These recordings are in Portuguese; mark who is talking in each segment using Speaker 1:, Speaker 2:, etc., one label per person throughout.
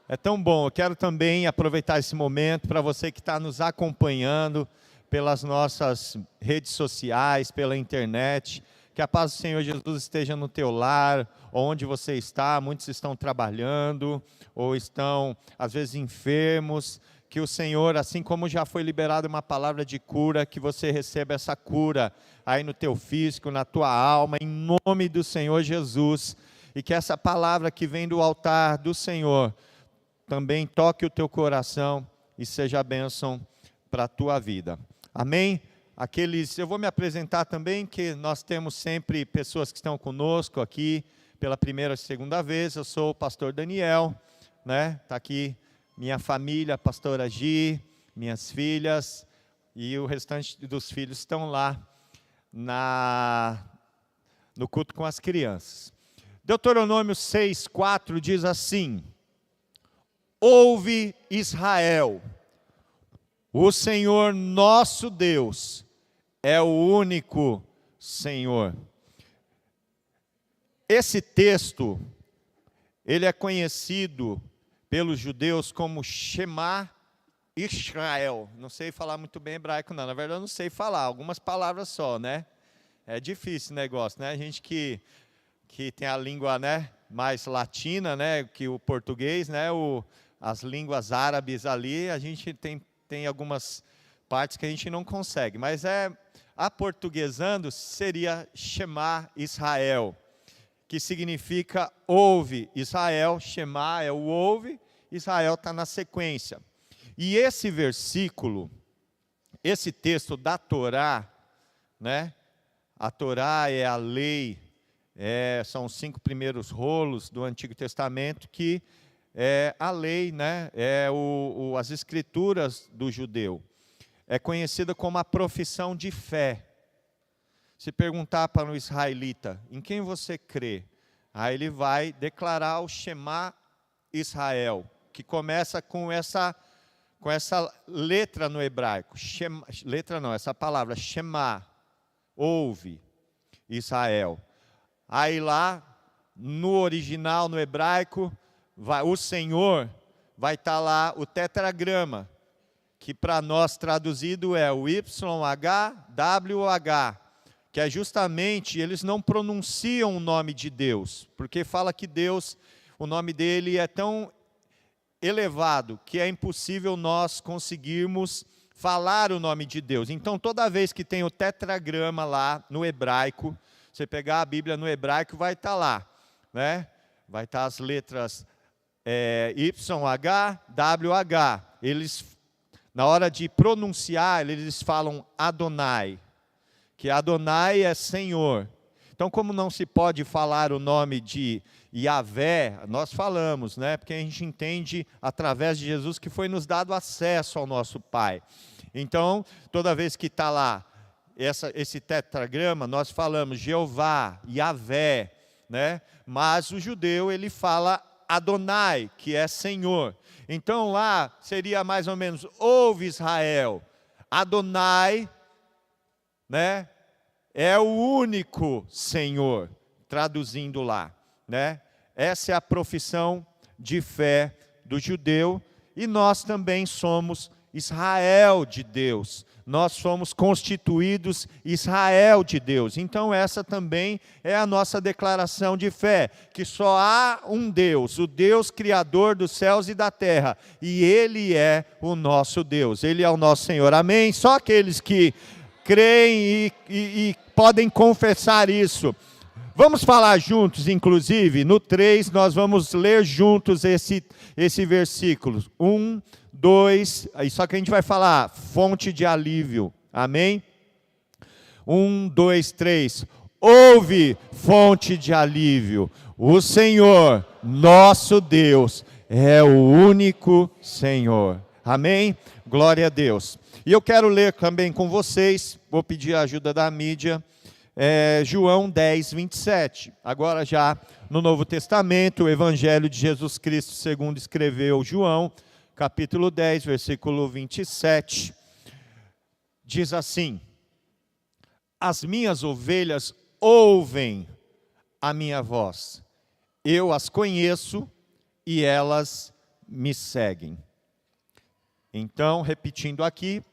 Speaker 1: É tão bom. Eu quero também aproveitar esse momento para você que está nos acompanhando pelas nossas redes sociais, pela internet. Que a paz do Senhor Jesus esteja no teu lar, onde você está. Muitos estão trabalhando ou estão, às vezes, enfermos. Que o Senhor, assim como já foi liberada uma palavra de cura, que você receba essa cura aí no teu físico, na tua alma, em nome do Senhor Jesus. E que essa palavra que vem do altar do Senhor também toque o teu coração e seja a bênção para a tua vida. Amém? Eu vou me apresentar também, que nós temos sempre pessoas que estão conosco aqui pela primeira e segunda vez. Eu sou o pastor Daniel, né? Está aqui minha família, a pastora Gi, minhas filhas, e o restante dos filhos estão lá no culto com as crianças. Deuteronômio 6:4 diz assim: ouve Israel, o Senhor nosso Deus é o único Senhor. Esse texto, ele é conhecido pelos judeus como Shema Israel. Não sei falar muito bem hebraico não, na verdade eu não sei falar, algumas palavras só, né? É difícil o negócio, né? A gente que tem a língua, né, mais latina, né, que o português, né, as línguas árabes ali, a gente tem algumas partes que a gente não consegue, mas aportuguesando seria Shema Israel, que significa ouve Israel. Shema é o ouve, Israel está na sequência. E esse versículo, esse texto da Torá, né, a Torá é a lei, são os 5 primeiros rolos do Antigo Testamento, que é a lei, né, as escrituras do judeu. É conhecida como a profissão de fé. Se perguntar para um israelita, em quem você crê? Aí ele vai declarar o Shema Israel, que começa com essa letra no hebraico. Essa palavra, Shema, ouve Israel. Aí lá, no original, no hebraico, o Senhor vai estar lá o tetragrama, que para nós traduzido é o YHWH, que é justamente, eles não pronunciam o nome de Deus, porque fala que Deus, o nome dele é tão elevado, que é impossível nós conseguirmos falar o nome de Deus. Então, toda vez que tem o tetragrama lá no hebraico, você pegar a Bíblia no hebraico, vai estar lá, né? Vai estar as letras YHWH. Eles, na hora de pronunciar, eles falam Adonai, que Adonai é Senhor. Então, como não se pode falar o nome de Yahvé, nós falamos, né? Porque a gente entende através de Jesus que foi nos dado acesso ao nosso Pai. Então, toda vez que está lá esse tetragrama, nós falamos Jeová, Yahvé, né? Mas o judeu, ele fala Adonai, que é Senhor. Então lá seria mais ou menos, ouve Israel, Adonai, né, é o único Senhor, traduzindo lá, né? Essa é a profissão de fé do judeu, e nós também somos Israel de Deus. Nós somos constituídos Israel de Deus. Então essa também é a nossa declaração de fé, que só há um Deus, o Deus criador dos céus e da terra, e Ele é o nosso Deus, Ele é o nosso Senhor. Amém? Só aqueles que creem e podem confessar isso. Vamos falar juntos, inclusive, no 3, nós vamos ler juntos esse versículo. 1, 2, só que a gente vai falar fonte de alívio. Amém? 1, 2, 3. Ouve, fonte de alívio. O Senhor, nosso Deus, é o único Senhor. Amém? Glória a Deus. E eu quero ler também com vocês, vou pedir a ajuda da mídia, João 10, 27. Agora já no Novo Testamento, o Evangelho de Jesus Cristo, segundo escreveu João, capítulo 10, versículo 27. Diz assim: as minhas ovelhas ouvem a minha voz, eu as conheço e elas me seguem. Então, repetindo aqui,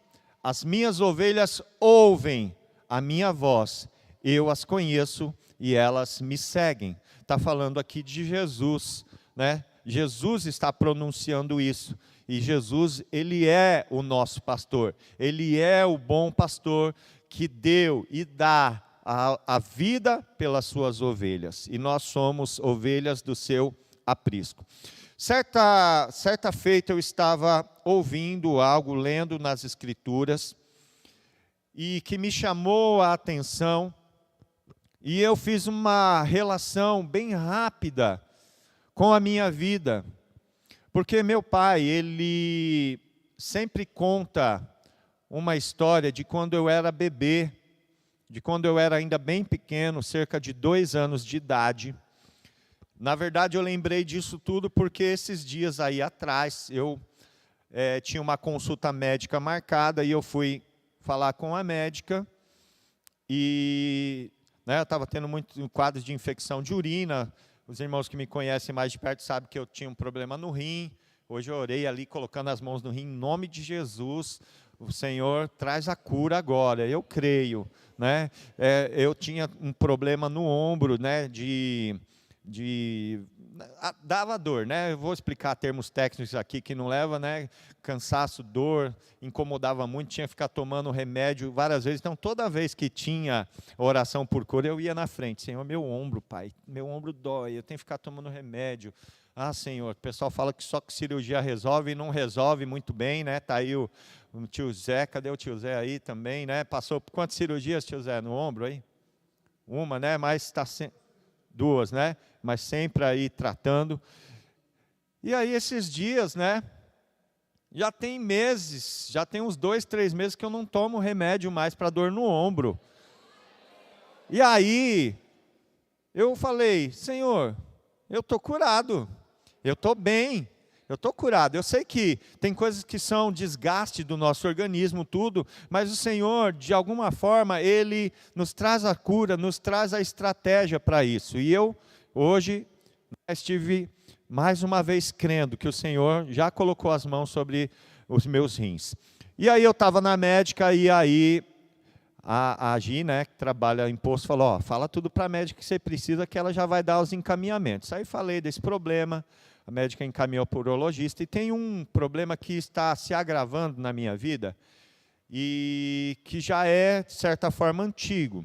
Speaker 1: as minhas ovelhas ouvem a minha voz, eu as conheço e elas me seguem. Está falando aqui de Jesus, né? Jesus está pronunciando isso. E Jesus, ele é o nosso pastor. Ele é o bom pastor que deu e dá a vida pelas suas ovelhas. E nós somos ovelhas do seu aprisco. Certa feita eu estava ouvindo algo, lendo nas Escrituras, e que me chamou a atenção, e eu fiz uma relação bem rápida com a minha vida, porque meu pai, ele sempre conta uma história de quando eu era bebê, de quando eu era ainda bem pequeno, cerca de 2 anos de idade. Na verdade, eu lembrei disso tudo porque esses dias aí atrás, eu tinha uma consulta médica marcada e eu fui falar com a médica e eu estava tendo muito quadros de infecção de urina. Os irmãos que me conhecem mais de perto sabem que eu tinha um problema no rim. Hoje eu orei ali, colocando as mãos no rim, em nome de Jesus. O Senhor traz a cura agora, eu creio. Né? Eu tinha um problema no ombro, né, dava dor, né? Eu vou explicar termos técnicos aqui que não leva, né? Cansaço, dor, incomodava muito, tinha que ficar tomando remédio várias vezes. Então, toda vez que tinha oração por cura, eu ia na frente. Senhor, meu ombro, pai, meu ombro dói, eu tenho que ficar tomando remédio. Ah, Senhor, o pessoal fala que só que cirurgia resolve e não resolve muito bem, né? Está aí o tio Zé, cadê o tio Zé aí também, né? Passou por quantas cirurgias, tio Zé, no ombro aí? Uma, né? Mas está sempre... 2, né? Mas sempre aí tratando. E aí esses dias, né? Já tem meses, já tem uns 2, 3 meses que eu não tomo remédio mais para dor no ombro. E aí, eu falei, Senhor, eu estou curado, eu estou bem, eu estou curado. Eu sei que tem coisas que são desgaste do nosso organismo, tudo, mas o Senhor, de alguma forma, Ele nos traz a cura, nos traz a estratégia para isso. E eu, hoje, estive mais uma vez crendo que o Senhor já colocou as mãos sobre os meus rins. E aí eu estava na médica, e aí a Gi, né, que trabalha em posto, falou, fala tudo para a médica que você precisa, que ela já vai dar os encaminhamentos. Aí falei desse problema. A médica encaminhou para o urologista, e tem um problema que está se agravando na minha vida, e que já é, de certa forma, antigo.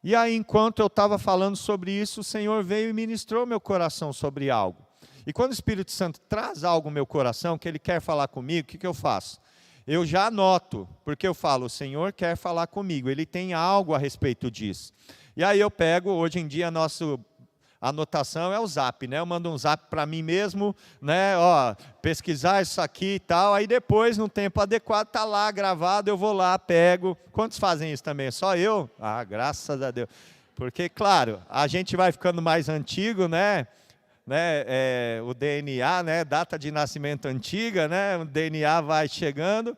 Speaker 1: E aí, enquanto eu estava falando sobre isso, o Senhor veio e ministrou meu coração sobre algo. E quando o Espírito Santo traz algo ao meu coração, que Ele quer falar comigo, o que eu faço? Eu já anoto, porque eu falo, o Senhor quer falar comigo, Ele tem algo a respeito disso. E aí eu pego, hoje em dia, a anotação é o zap, né? Eu mando um zap para mim mesmo, né? Pesquisar isso aqui e tal. Aí depois, no tempo adequado, está lá gravado, eu vou lá, pego. Quantos fazem isso também? Só eu? Ah, graças a Deus. Porque, claro, a gente vai ficando mais antigo, né? O DNA, né? Data de nascimento antiga, né? O DNA vai chegando.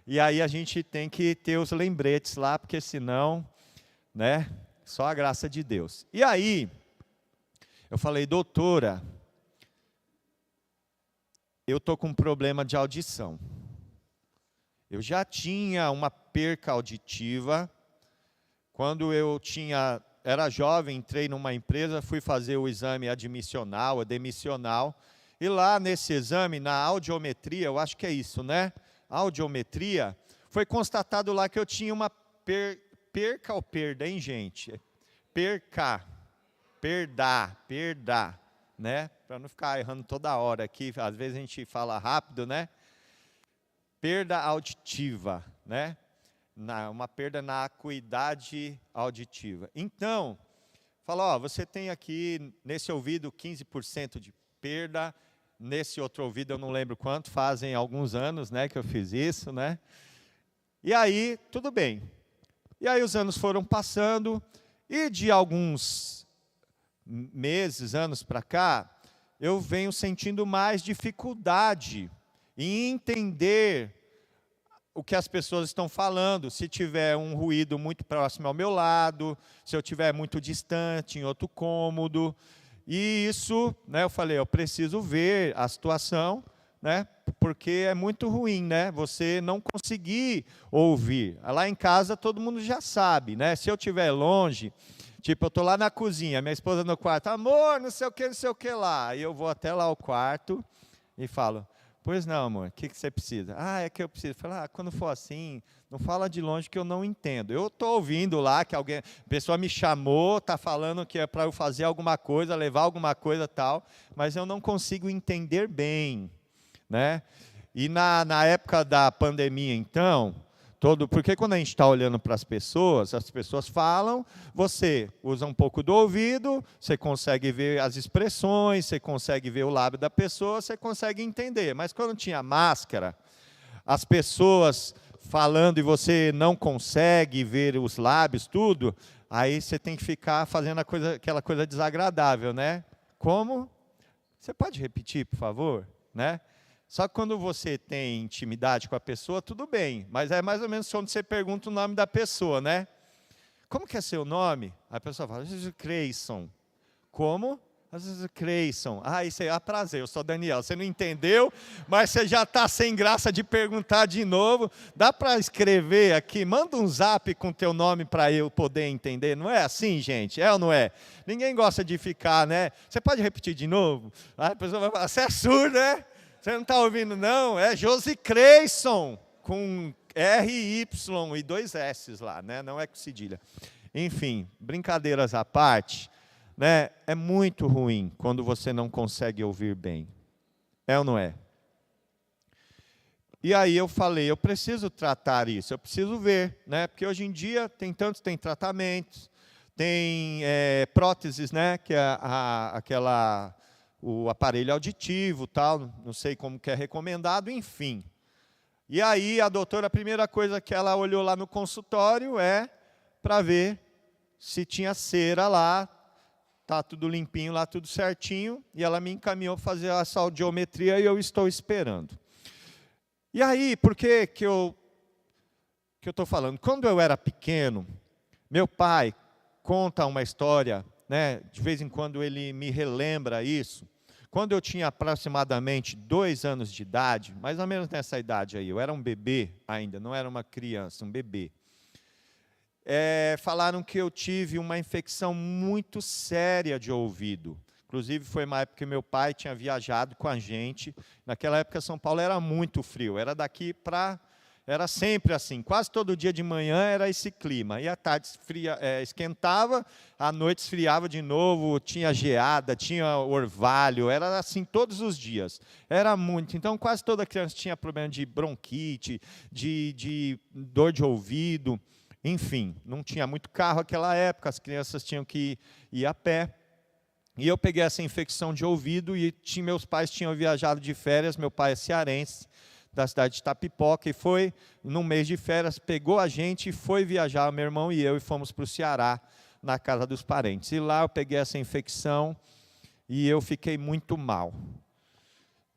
Speaker 1: E aí a gente tem que ter os lembretes lá, porque senão, né? Só a graça de Deus. E aí... eu falei, doutora, eu estou com um problema de audição. Eu já tinha uma perca auditiva. Quando eu era jovem, entrei numa empresa, fui fazer o exame admissional, demissional. E lá nesse exame, na audiometria, eu acho que é isso, né? Audiometria, foi constatado lá que eu tinha uma perca ou perda, hein, gente? Perda, né? Para não ficar errando toda hora aqui, às vezes a gente fala rápido, né? Perda auditiva, né? Uma perda na acuidade auditiva. Então, fala, você tem aqui nesse ouvido 15% de perda, nesse outro ouvido eu não lembro quanto, fazem alguns anos, né, que eu fiz isso, né? E aí, tudo bem. E aí os anos foram passando, e de alguns meses, anos para cá, eu venho sentindo mais dificuldade em entender o que as pessoas estão falando, se tiver um ruído muito próximo ao meu lado, se eu estiver muito distante, em outro cômodo. E isso, né, eu falei, eu preciso ver a situação, né, porque é muito ruim, né, você não conseguir ouvir. Lá em casa todo mundo já sabe, né, se eu estiver longe, tipo, eu estou lá na cozinha, minha esposa no quarto, amor, não sei o que lá. Aí eu vou até lá ao quarto e falo, pois não, amor, o que você precisa? Ah, é que eu preciso. Fala, quando for assim, não fala de longe que eu não entendo. Eu estou ouvindo lá que a pessoa me chamou, está falando que é para eu fazer alguma coisa, levar alguma coisa tal, mas eu não consigo entender bem, né? E na época da pandemia, então, porque quando a gente está olhando para as pessoas falam, você usa um pouco do ouvido, você consegue ver as expressões, você consegue ver o lábio da pessoa, você consegue entender. Mas quando tinha máscara, as pessoas falando e você não consegue ver os lábios, tudo, aí você tem que ficar fazendo aquela coisa desagradável, né? Como? Você pode repetir, por favor? Né? Só que quando você tem intimidade com a pessoa, tudo bem. Mas é mais ou menos quando você pergunta o nome da pessoa, né? Como que é seu nome? A pessoa fala, Creyson. Como? Creyson. Isso aí, prazer, eu sou Daniel. Você não entendeu, mas você já está sem graça de perguntar de novo. Dá para escrever aqui? Manda um zap com teu nome para eu poder entender. Não é assim, gente? É ou não é? Ninguém gosta de ficar, né? Você pode repetir de novo? A pessoa vai falar, você é surdo, né? Você não está ouvindo, não? É Josi Creyson, com R-Y e 2 S lá, né? Não é com cedilha. Enfim, brincadeiras à parte, né? É muito ruim quando você não consegue ouvir bem. É ou não é? E aí eu falei, eu preciso tratar isso, eu preciso ver, né? Porque hoje em dia tem tratamentos, tem próteses, né? Que é o aparelho auditivo, tal, não sei como que é recomendado, enfim. E aí a doutora, a primeira coisa que ela olhou lá no consultório é para ver se tinha cera lá, tá tudo limpinho lá, tudo certinho, e ela me encaminhou para fazer essa audiometria e eu estou esperando. E aí, por que eu estou falando? Quando eu era pequeno, meu pai conta uma história, né, de vez em quando ele me relembra isso. Quando eu tinha aproximadamente 2 anos de idade, mais ou menos nessa idade aí, eu era um bebê ainda, não era uma criança, um bebê. Falaram que eu tive uma infecção muito séria de ouvido. Inclusive, foi uma época que meu pai tinha viajado com a gente. Naquela época, São Paulo era muito frio, era daqui para... Era sempre assim, quase todo dia de manhã era esse clima. E à tarde esquentava, à noite esfriava de novo, tinha geada, tinha orvalho, era assim todos os dias. Era muito. Então, quase toda criança tinha problema de bronquite, de dor de ouvido, enfim. Não tinha muito carro naquela época, as crianças tinham que ir a pé. E eu peguei essa infecção de ouvido e meus pais tinham viajado de férias, meu pai é cearense, da cidade de Itapipoca, e foi, num mês de férias, pegou a gente e foi viajar, meu irmão e eu, e fomos para o Ceará, na casa dos parentes. E lá eu peguei essa infecção e eu fiquei muito mal.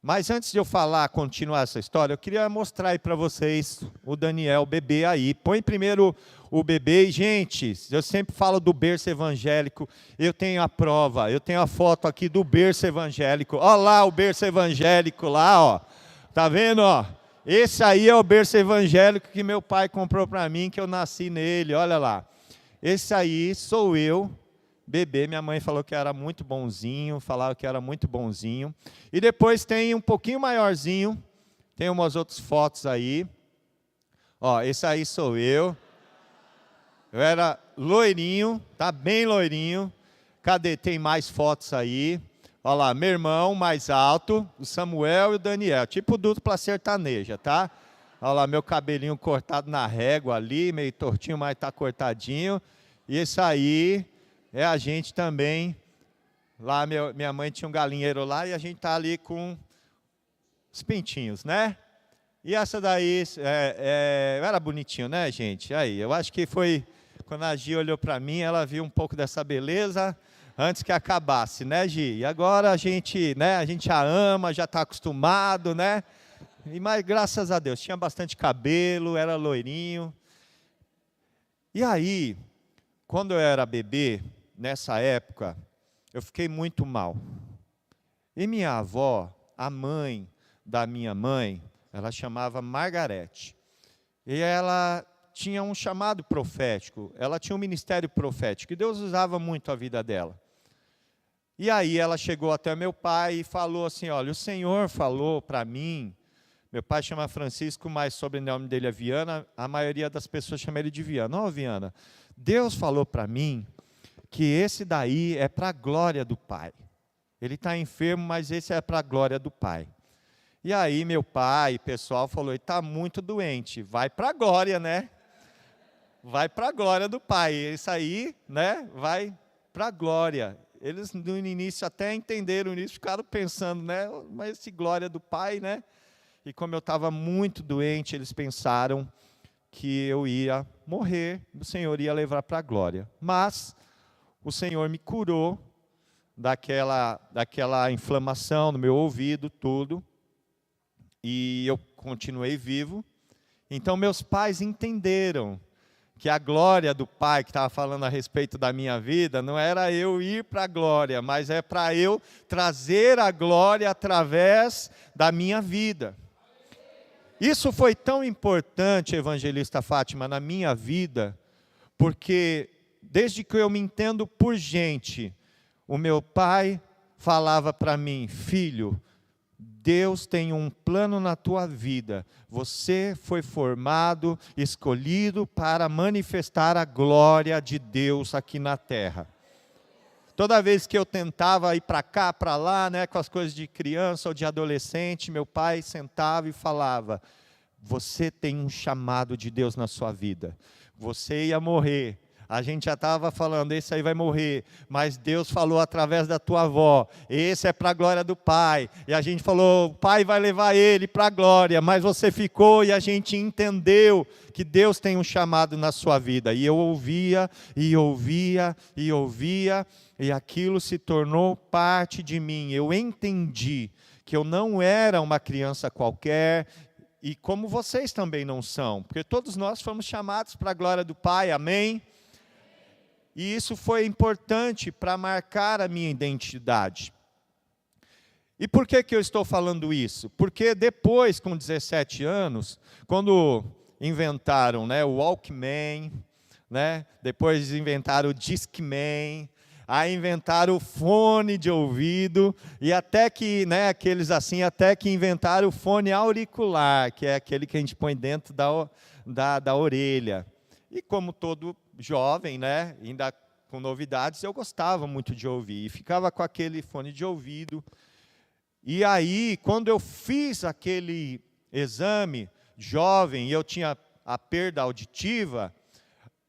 Speaker 1: Mas antes de eu continuar essa história, eu queria mostrar aí para vocês o Daniel, o bebê aí. Põe primeiro o bebê. E, gente, eu sempre falo do berço evangélico, eu tenho a prova, eu tenho a foto aqui do berço evangélico. Olha lá o berço evangélico lá, ó. Tá vendo, ó? Esse aí é o berço evangélico que meu pai comprou para mim, que eu nasci nele, olha lá. Esse aí sou eu, bebê. Minha mãe falou que era muito bonzinho, falava que era muito bonzinho. E depois tem um pouquinho maiorzinho, tem umas outras fotos aí. Ó, esse aí sou eu. Eu era loirinho, tá bem loirinho. Cadê? Tem mais fotos aí. Olha lá, meu irmão mais alto, o Samuel e o Daniel, tipo dupla sertaneja, tá? Olha lá, meu cabelinho cortado na régua ali, meio tortinho, mas tá cortadinho. E esse aí é a gente também. Lá minha mãe tinha um galinheiro lá e a gente tá ali com os pintinhos, né? E essa daí, era bonitinho, né, gente? Aí, eu acho que foi, quando a Gi olhou para mim, ela viu um pouco dessa beleza, antes que acabasse, né, Gi? E agora a gente a ama, já está acostumado, né? Mas graças a Deus, tinha bastante cabelo, era loirinho. E aí, quando eu era bebê, nessa época, eu fiquei muito mal. E minha avó, a mãe da minha mãe, ela chamava Margarete. E ela tinha um chamado profético, ela tinha um ministério profético, e Deus usava muito a vida dela. E aí ela chegou até meu pai e falou assim, olha, o Senhor falou para mim, meu pai chama Francisco, mas o sobrenome dele é Viana, a maioria das pessoas chama ele de Viana. Ó, Viana, Deus falou para mim que esse daí é para a glória do Pai. Ele está enfermo, mas esse é para a glória do Pai. E aí meu pai, pessoal, falou, ele está muito doente, vai para a glória, né? Vai para a glória do Pai. Isso aí, né? Vai para a glória. Eles no início até entenderam isso, ficaram pensando, né? Mas esse glória do Pai, né? E como eu estava muito doente, eles pensaram que eu ia morrer, o Senhor ia levar para a glória. Mas o Senhor me curou daquela inflamação no meu ouvido, tudo. E eu continuei vivo. Então meus pais entenderam que a glória do Pai que estava falando a respeito da minha vida, não era eu ir para a glória, mas é para eu trazer a glória através da minha vida. Isso foi tão importante, evangelista Fátima, na minha vida, porque desde que eu me entendo por gente, o meu pai falava para mim, filho, Deus tem um plano na tua vida. Você foi formado, escolhido para manifestar a glória de Deus aqui na terra. Toda vez que eu tentava ir para cá, para lá, né, com as coisas de criança ou de adolescente, meu pai sentava e falava, você tem um chamado de Deus na sua vida. Você ia morrer. A gente já estava falando, esse aí vai morrer, mas Deus falou através da tua avó, esse é para a glória do Pai. E a gente falou, o Pai vai levar ele para a glória, mas você ficou e a gente entendeu que Deus tem um chamado na sua vida. E eu ouvia, e ouvia, e ouvia, e aquilo se tornou parte de mim. Eu entendi que eu não era uma criança qualquer, e como vocês também não são, porque todos nós fomos chamados para a glória do Pai, amém? E isso foi importante para marcar a minha identidade. E por que eu estou falando isso? Porque depois, com 17 anos, quando inventaram, né, o Walkman, né, depois inventaram o Discman, aí inventaram o fone de ouvido, e até que, né, aqueles assim, até que inventaram o fone auricular, que é aquele que a gente põe dentro da orelha. E como todo jovem, né, ainda com novidades, eu gostava muito de ouvir, e ficava com aquele fone de ouvido. E aí, quando eu fiz aquele exame jovem, e eu tinha a perda auditiva,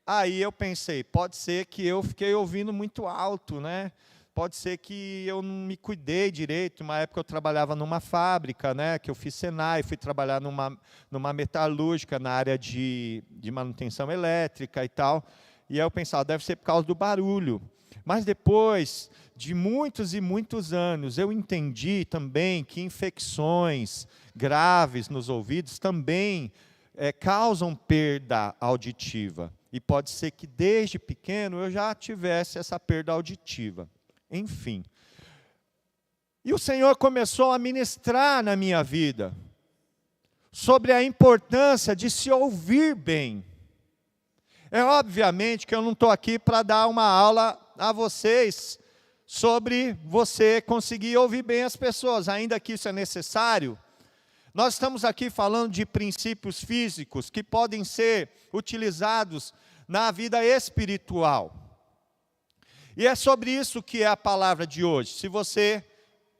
Speaker 1: aí eu pensei, pode ser que eu fiquei ouvindo muito alto, né? Pode ser que eu não me cuidei direito. Uma época eu trabalhava numa fábrica, né, que eu fiz Senai, fui trabalhar numa metalúrgica na área de manutenção elétrica e tal. E aí eu pensava, deve ser por causa do barulho. Mas depois de muitos e muitos anos, eu entendi também que infecções graves nos ouvidos também causam perda auditiva. E pode ser que desde pequeno eu já tivesse essa perda auditiva. Enfim. E o Senhor começou a ministrar na minha vida sobre a importância de se ouvir bem. É obviamente que eu não estou aqui para dar uma aula a vocês sobre você conseguir ouvir bem as pessoas, ainda que isso é necessário. Nós estamos aqui falando de princípios físicos que podem ser utilizados na vida espiritual. E é sobre isso que é a palavra de hoje. Se você,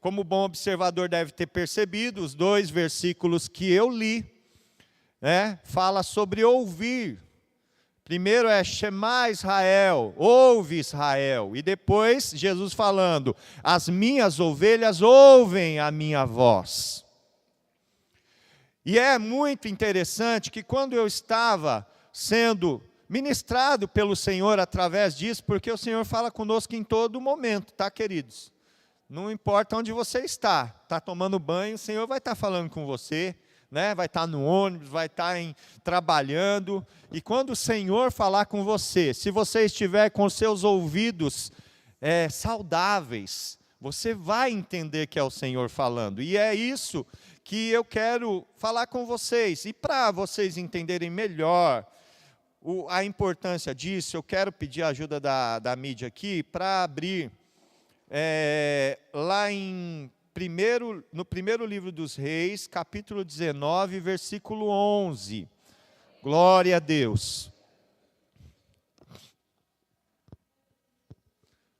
Speaker 1: como bom observador, deve ter percebido, os 2 versículos que eu li, né, fala sobre ouvir. Primeiro é Shema Israel, ouve Israel. E depois Jesus falando, as minhas ovelhas ouvem a minha voz. E é muito interessante que quando eu estava sendo ministrado pelo Senhor através disso, porque o Senhor fala conosco em todo momento, tá, queridos? Não importa onde você está tomando banho, o Senhor vai estar falando com você, né? Vai estar no ônibus, vai estar trabalhando, e quando o Senhor falar com você, se você estiver com seus ouvidos saudáveis, você vai entender que é o Senhor falando. E é isso que eu quero falar com vocês. E para vocês entenderem melhor a importância disso, eu quero pedir a ajuda da mídia aqui para abrir lá no primeiro livro dos Reis, capítulo 19, versículo 11. Glória a Deus.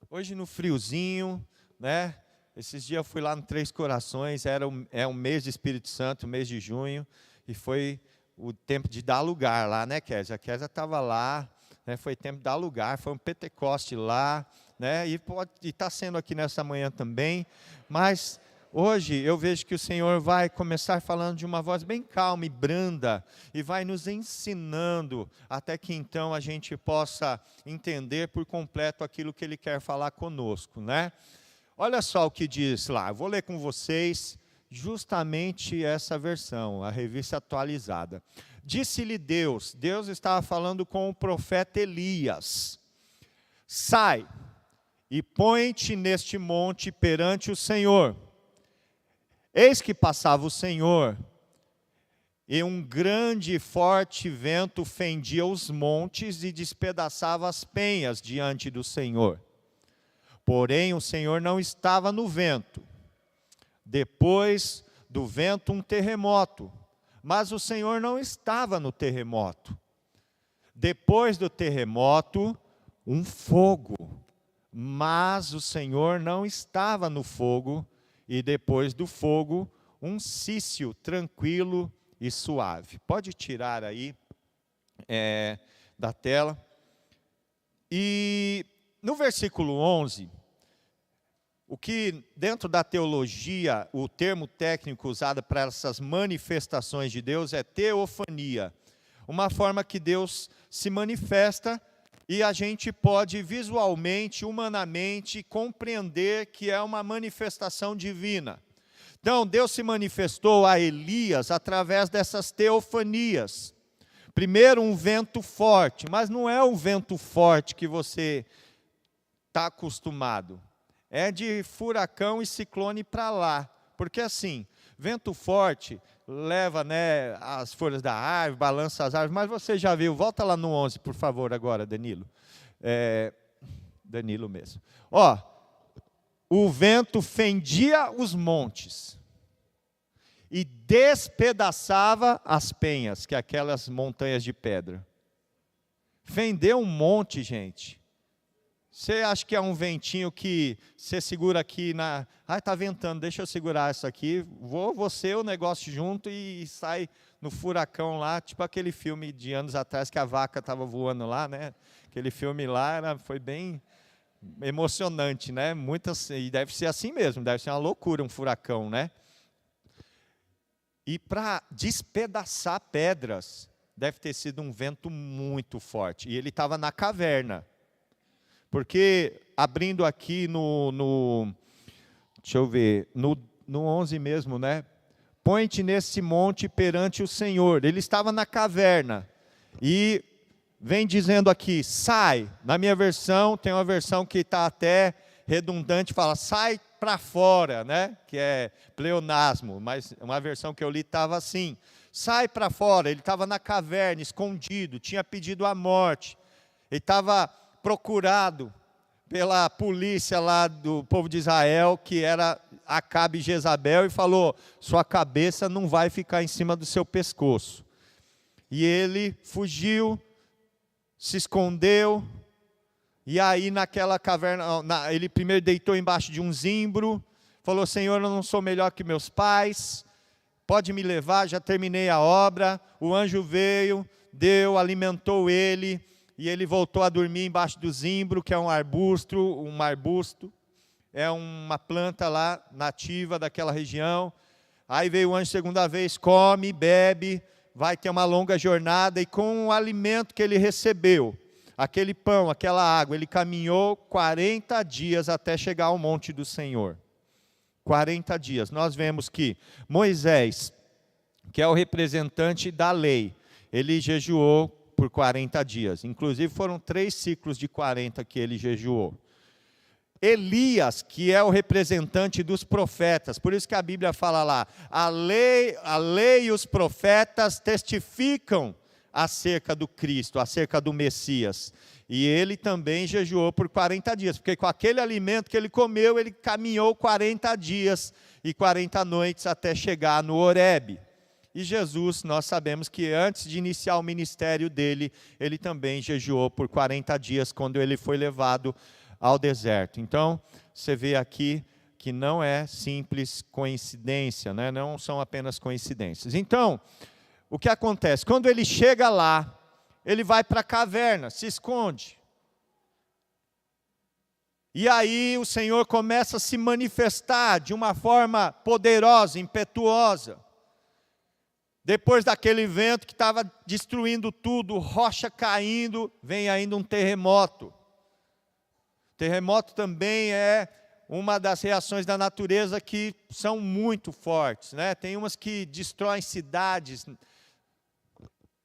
Speaker 1: Hoje no friozinho, né? Esses dias eu fui lá no Três Corações, é um mês de Espírito Santo, mês de junho, e foi o tempo de dar lugar lá, né, Kézia? A Kézia estava lá, né, foi tempo de dar lugar, foi um Pentecoste lá, né, e pode estar sendo aqui nessa manhã também, mas hoje eu vejo que o Senhor vai começar falando de uma voz bem calma e branda, e vai nos ensinando, até que então a gente possa entender por completo aquilo que Ele quer falar conosco, né? Olha só o que diz lá, eu vou ler com vocês justamente essa versão, a revista atualizada. Disse-lhe Deus estava falando com o profeta Elias: sai e põe-te neste monte perante o Senhor. Eis que passava o Senhor, e um grande e forte vento fendia os montes e despedaçava as penhas diante do Senhor. Porém, o Senhor não estava no vento. Depois do vento, um terremoto. Mas o Senhor não estava no terremoto. Depois do terremoto, um fogo. Mas o Senhor não estava no fogo. E depois do fogo, um cício tranquilo e suave. Pode tirar aí da tela. E no versículo 11, o que dentro da teologia, o termo técnico usado para essas manifestações de Deus é teofania. Uma forma que Deus se manifesta e a gente pode visualmente, humanamente, compreender que é uma manifestação divina. Então, Deus se manifestou a Elias através dessas teofanias. Primeiro, um vento forte, mas não é um vento forte que você está acostumado. É de furacão e ciclone para lá. Porque assim, vento forte leva, né, as folhas da árvore, balança as árvores, mas você já viu, volta lá no 11, por favor, agora, Danilo. Danilo mesmo. Ó, o vento fendia os montes e despedaçava as penhas, que é aquelas montanhas de pedra. Fendeu um monte, gente. Você acha que é um ventinho que você segura aqui na... está ventando, deixa eu segurar isso aqui. Você, o negócio junto e sai no furacão lá, tipo aquele filme de anos atrás que a vaca estava voando lá, né? Aquele filme lá foi bem emocionante, né? E deve ser assim mesmo, deve ser uma loucura um furacão, né? E para despedaçar pedras, deve ter sido um vento muito forte. E ele estava na caverna. Porque, abrindo aqui deixa eu ver, no 11 mesmo, né? Põe-te nesse monte perante o Senhor. Ele estava na caverna. E vem dizendo aqui, sai. Na minha versão, tem uma versão que está até redundante, fala, sai para fora, né? Que é pleonasmo, mas uma versão que eu li estava assim, sai para fora. Ele estava na caverna, escondido, tinha pedido a morte. Ele estava procurado pela polícia lá do povo de Israel, que era Acabe e Jezabel, e falou, sua cabeça não vai ficar em cima do seu pescoço. E ele fugiu, se escondeu, e aí naquela caverna, ele primeiro deitou embaixo de um zimbro, falou, Senhor, eu não sou melhor que meus pais, pode me levar, já terminei a obra. O anjo veio, alimentou ele, e ele voltou a dormir embaixo do zimbro, que é um arbusto, é uma planta lá nativa daquela região. Aí veio o anjo segunda vez, come, bebe, vai ter uma longa jornada, e com o alimento que ele recebeu, aquele pão, aquela água, ele caminhou 40 dias até chegar ao monte do Senhor. 40 dias. Nós vemos que Moisés, que é o representante da lei, ele jejuou por 40 dias. Inclusive foram 3 ciclos de 40 que ele jejuou. Elias, que é o representante dos profetas, por isso que a Bíblia fala lá, a lei e os profetas testificam acerca do Cristo, acerca do Messias. E ele também jejuou por 40 dias, porque com aquele alimento que ele comeu, ele caminhou 40 dias e 40 noites até chegar no Horebe. E Jesus, nós sabemos que antes de iniciar o ministério dele, ele também jejuou por 40 dias, quando ele foi levado ao deserto. Então, você vê aqui que não é simples coincidência, né? Não são apenas coincidências. Então, o que acontece? Quando ele chega lá, ele vai para a caverna, se esconde. E aí o Senhor começa a se manifestar de uma forma poderosa, impetuosa. Depois daquele vento que estava destruindo tudo, rocha caindo, vem ainda um terremoto. Terremoto também é uma das reações da natureza que são muito fortes, né? Tem umas que destroem cidades.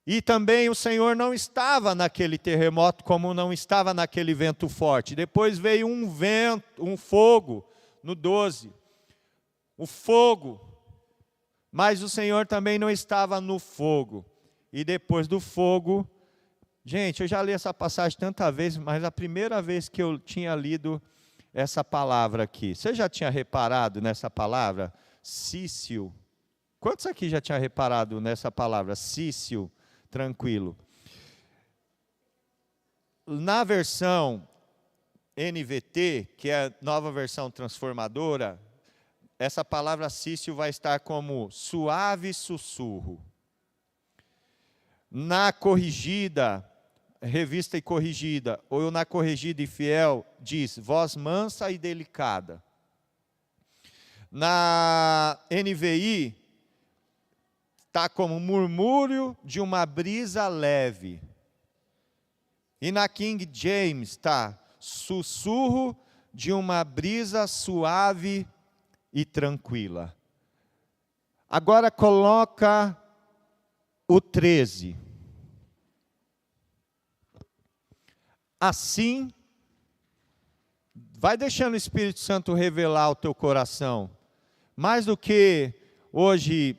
Speaker 1: E também o Senhor não estava naquele terremoto, como não estava naquele vento forte. Depois veio um vento, um fogo, no 12. O fogo. Mas o Senhor também não estava no fogo. E depois do fogo, gente, eu já li essa passagem tanta vezes, mas a primeira vez que eu tinha lido essa palavra aqui, você já tinha reparado nessa palavra? Sício. Quantos aqui já tinham reparado nessa palavra? Sício, tranquilo. Na versão NVT, que é a nova versão transformadora, essa palavra sício vai estar como suave sussurro. Na corrigida, revista e corrigida, ou na corrigida e fiel, diz voz mansa e delicada. Na NVI, está como murmúrio de uma brisa leve. E na King James está sussurro de uma brisa suave e tranquila. Agora coloca o 13. Assim, vai deixando o Espírito Santo revelar o teu coração. Mais do que hoje,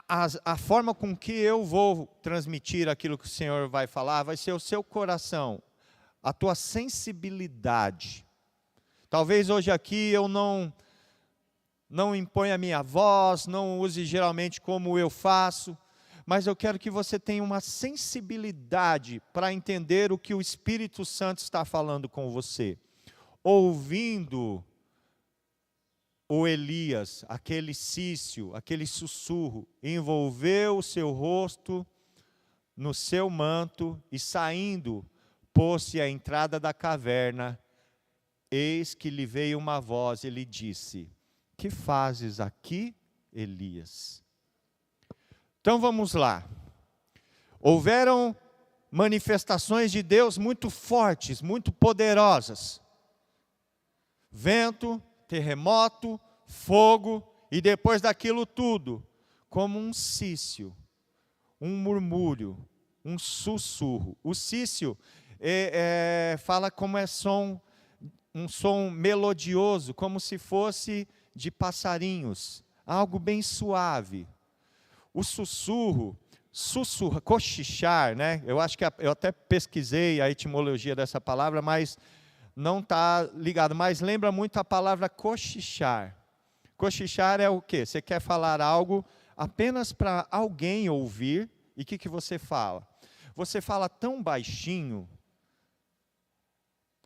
Speaker 1: a forma com que eu vou transmitir aquilo que o Senhor vai falar, vai ser o seu coração, a tua sensibilidade. Talvez hoje aqui eu não imponha a minha voz, não use geralmente como eu faço, mas eu quero que você tenha uma sensibilidade para entender o que o Espírito Santo está falando com você. Ouvindo o Elias, aquele sício, aquele sussurro, envolveu o seu rosto no seu manto e saindo, pôs-se à entrada da caverna. Eis que lhe veio uma voz e lhe disse: que fazes aqui, Elias? Então vamos lá. Houveram manifestações de Deus muito fortes, muito poderosas. Vento, terremoto, fogo, e depois daquilo tudo, como um sício, um murmúrio, um sussurro. O sício fala como é um som melodioso, como se fosse de passarinhos, algo bem suave. O sussurro, sussurra, cochichar, né? Eu acho que eu até pesquisei a etimologia dessa palavra, mas não está ligado. Mas lembra muito a palavra cochichar. Cochichar é o quê? Você quer falar algo apenas para alguém ouvir, e o que você fala? Você fala tão baixinho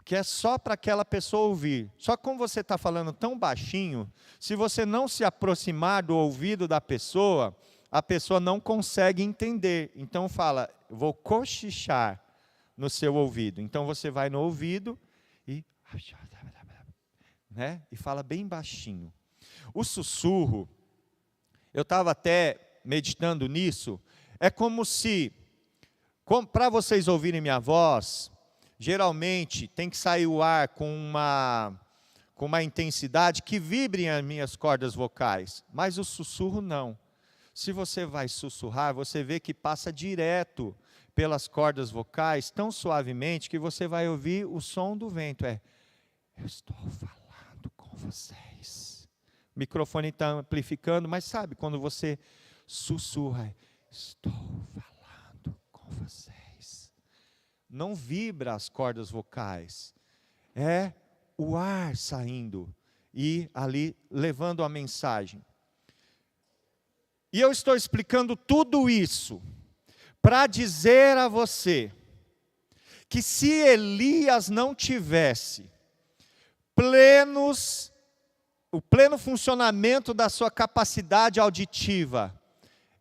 Speaker 1: que é só para aquela pessoa ouvir. Só que como você está falando tão baixinho, se você não se aproximar do ouvido da pessoa, a pessoa não consegue entender. Então fala, vou cochichar no seu ouvido. Então você vai no ouvido e, né, e fala bem baixinho. O sussurro, eu estava até meditando nisso, é como se, para vocês ouvirem minha voz, geralmente tem que sair o ar com uma intensidade que vibre as minhas cordas vocais, mas o sussurro não. Se você vai sussurrar, você vê que passa direto pelas cordas vocais tão suavemente que você vai ouvir o som do vento. Eu estou falando com vocês. O microfone está amplificando, mas sabe, quando você sussurra, estou falando com vocês. Não vibra as cordas vocais. É o ar saindo e ali levando a mensagem. E eu estou explicando tudo isso para dizer a você que se Elias não tivesse o pleno funcionamento da sua capacidade auditiva,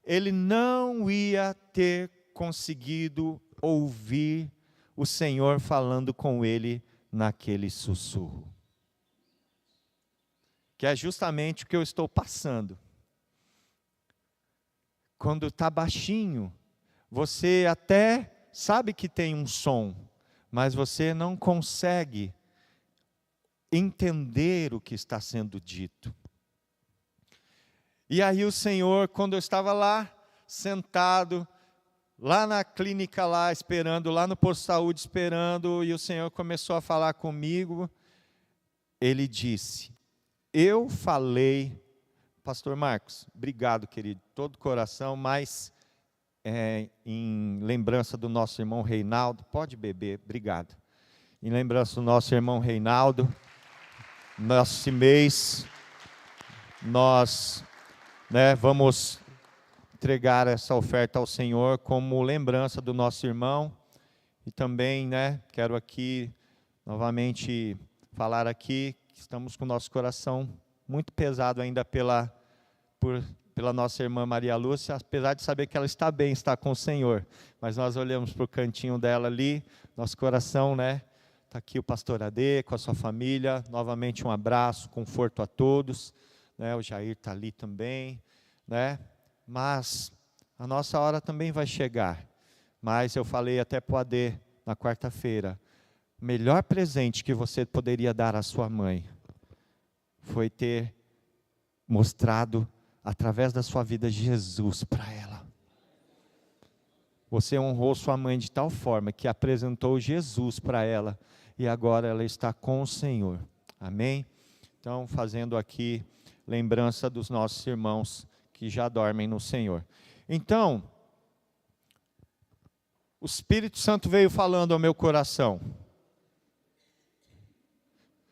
Speaker 1: ele não ia ter conseguido ouvir o Senhor falando com ele naquele sussurro. Que é justamente o que eu estou passando. Quando está baixinho, você até sabe que tem um som, mas você não consegue entender o que está sendo dito. E aí o Senhor, quando eu estava lá, sentado, lá na clínica lá, esperando, lá no posto de saúde esperando, e o Senhor começou a falar comigo, Ele disse, eu falei, Pastor Marcos, obrigado querido, todo coração, mas em lembrança do nosso irmão Reinaldo, pode beber, obrigado. Em lembrança do nosso irmão Reinaldo, nesse mês, nós vamos entregar essa oferta ao Senhor como lembrança do nosso irmão. E também, quero aqui, novamente, falar aqui, que estamos com o nosso coração muito pesado ainda pela nossa irmã Maria Lúcia, apesar de saber que ela está bem, está com o Senhor. Mas nós olhamos para o cantinho dela ali, nosso coração, está aqui o pastor Ade, com a sua família, novamente um abraço, conforto a todos, o Jair está ali também, mas a nossa hora também vai chegar. Mas eu falei até para o Ade, na quarta-feira, o melhor presente que você poderia dar à sua mãe, foi ter mostrado, através da sua vida, Jesus para ela. Você honrou sua mãe de tal forma, que apresentou Jesus para ela, e agora ela está com o Senhor. Amém? Então, fazendo aqui lembrança dos nossos irmãos que já dormem no Senhor. Então, o Espírito Santo veio falando ao meu coração.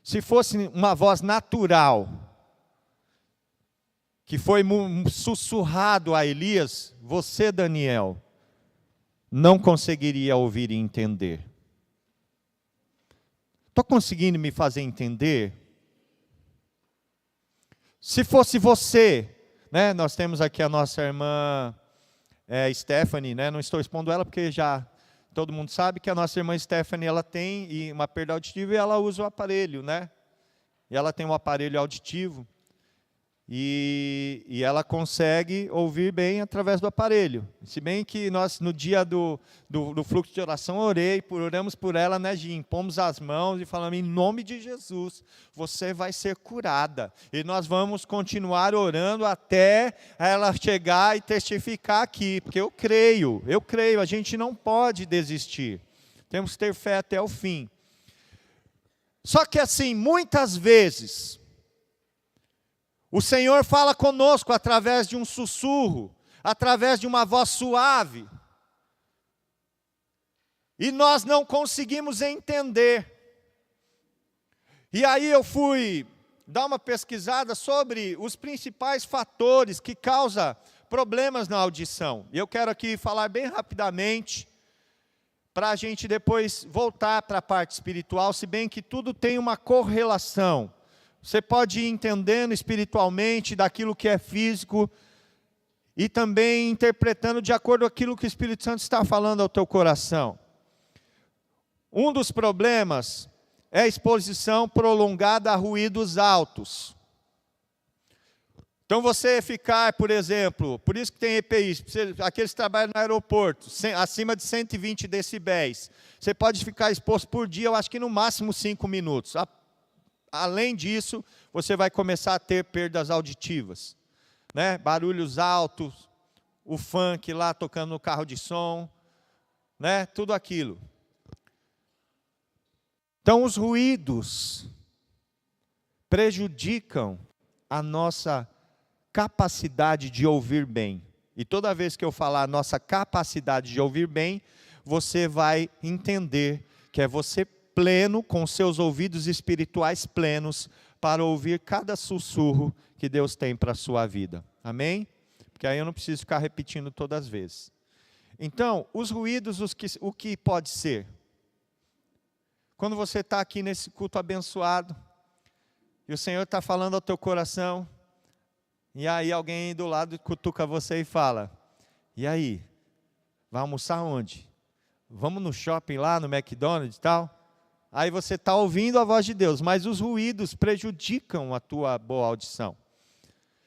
Speaker 1: Se fosse uma voz natural, que foi sussurrado a Elias, você, Daniel, não conseguiria ouvir e entender. Estou conseguindo me fazer entender? Se fosse você, nós temos aqui a nossa irmã Stephanie, não estou expondo ela porque já todo mundo sabe que a nossa irmã Stephanie, ela tem uma perda auditiva e ela usa o aparelho, E ela tem um aparelho auditivo e ela consegue ouvir bem através do aparelho. Se bem que nós, no dia do fluxo de oração, oramos por ela, Gi? Impomos as mãos e falamos, em nome de Jesus, você vai ser curada. E nós vamos continuar orando até ela chegar e testificar aqui, porque eu creio, a gente não pode desistir. Temos que ter fé até o fim. Só que assim, muitas vezes, o Senhor fala conosco através de um sussurro, através de uma voz suave, e nós não conseguimos entender. E aí eu fui dar uma pesquisada sobre os principais fatores que causam problemas na audição. E eu quero aqui falar bem rapidamente, para a gente depois voltar para a parte espiritual, se bem que tudo tem uma correlação. Você pode ir entendendo espiritualmente daquilo que é físico e também interpretando de acordo com aquilo que o Espírito Santo está falando ao teu coração. Um dos problemas é a exposição prolongada a ruídos altos. Então você ficar, por exemplo, por isso que tem EPIs, aqueles que trabalham no aeroporto, acima de 120 decibéis, você pode ficar exposto por dia, eu acho que no máximo 5 minutos. Além disso, você vai começar a ter perdas auditivas, Barulhos altos, o funk lá tocando no carro de som, né? Tudo aquilo. Então, os ruídos prejudicam a nossa capacidade de ouvir bem. E toda vez que eu falar nossa capacidade de ouvir bem, você vai entender que é você pleno, com seus ouvidos espirituais plenos, para ouvir cada sussurro que Deus tem para a sua vida. Amém? Porque aí eu não preciso ficar repetindo todas as vezes. Então, os ruídos, o que pode ser? Quando você está aqui nesse culto abençoado, e o Senhor está falando ao teu coração, e aí alguém do lado cutuca você e fala, e aí, vai almoçar onde? Vamos no shopping lá, no McDonald's e tal? Aí você está ouvindo a voz de Deus, mas os ruídos prejudicam a tua boa audição.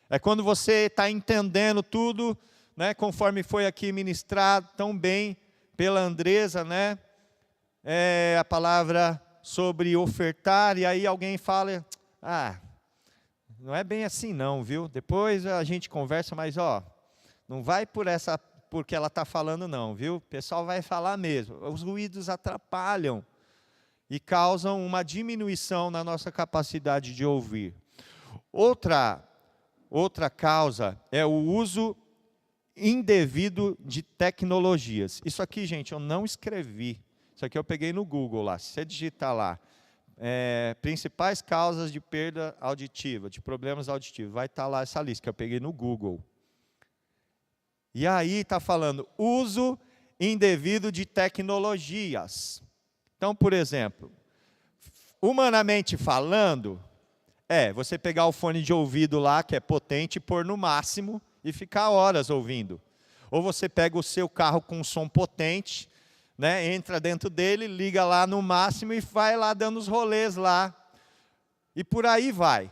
Speaker 1: É quando você está entendendo tudo, né, conforme foi aqui ministrado tão bem pela Andresa, né? A palavra sobre ofertar, e aí alguém fala, não é bem assim não, viu? Depois a gente conversa, mas não vai porque ela está falando não, viu? O pessoal vai falar mesmo. Os ruídos atrapalham e causam uma diminuição na nossa capacidade de ouvir. Outra causa é o uso indevido de tecnologias. Isso aqui, gente, eu não escrevi. Isso aqui eu peguei no Google lá. Se você digitar lá, principais causas de perda auditiva, de problemas auditivos, vai estar lá essa lista que eu peguei no Google. E aí está falando uso indevido de tecnologias. Então, por exemplo, humanamente falando, você pegar o fone de ouvido lá, que é potente, pôr no máximo e ficar horas ouvindo. Ou você pega o seu carro com um som potente, né, entra dentro dele, liga lá no máximo e vai lá dando os rolês lá. E por aí vai.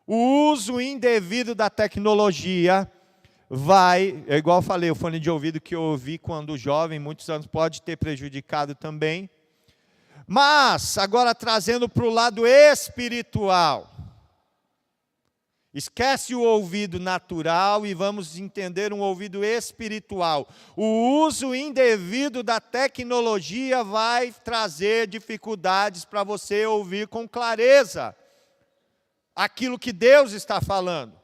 Speaker 1: O uso indevido da tecnologia igual eu falei, o fone de ouvido que eu ouvi quando jovem, muitos anos, pode ter prejudicado também. Mas, agora trazendo para o lado espiritual. Esquece o ouvido natural e vamos entender um ouvido espiritual. O uso indevido da tecnologia vai trazer dificuldades para você ouvir com clareza aquilo que Deus está falando.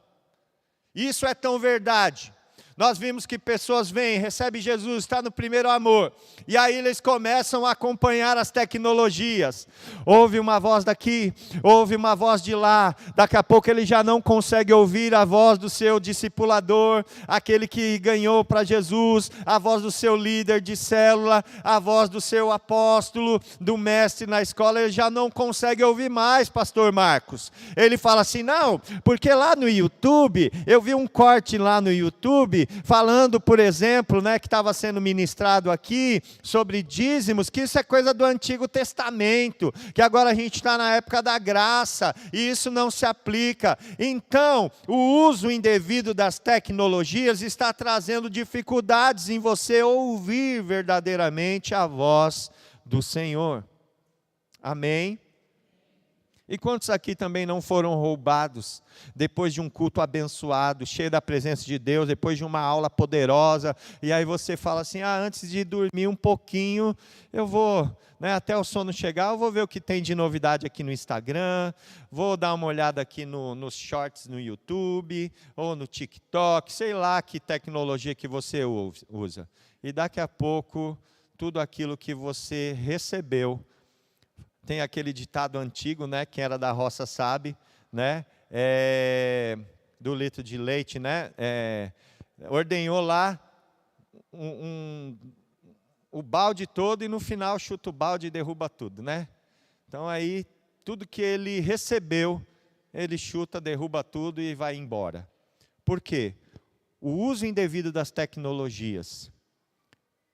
Speaker 1: Isso é tão verdade. Nós vimos que pessoas vêm, recebem Jesus, está no primeiro amor. E aí eles começam a acompanhar as tecnologias. Ouve uma voz daqui, ouve uma voz de lá. Daqui a pouco ele já não consegue ouvir a voz do seu discipulador, aquele que ganhou para Jesus, a voz do seu líder de célula, a voz do seu apóstolo, do mestre na escola. Ele já não consegue ouvir mais, pastor Marcos. Ele fala assim, não, porque lá no YouTube, eu vi um corte lá no YouTube, falando, por exemplo, né, que estava sendo ministrado aqui, sobre dízimos, que isso é coisa do Antigo Testamento, que agora a gente está na época da graça, e isso não se aplica. Então, o uso indevido das tecnologias está trazendo dificuldades em você ouvir verdadeiramente a voz do Senhor. Amém? E quantos aqui também não foram roubados depois de um culto abençoado, cheio da presença de Deus, depois de uma aula poderosa, e aí você fala assim, antes de dormir um pouquinho, eu vou, até o sono chegar, eu vou ver o que tem de novidade aqui no Instagram, vou dar uma olhada aqui nos shorts no YouTube, ou no TikTok, sei lá que tecnologia que você usa. E daqui a pouco, tudo aquilo que você recebeu, tem aquele ditado antigo, né? Quem era da roça sabe, né? Do litro de leite, né? Ordenhou lá o balde todo e no final chuta o balde e derruba tudo, né? Então aí, tudo que ele recebeu, ele chuta, derruba tudo e vai embora. Por quê? O uso indevido das tecnologias,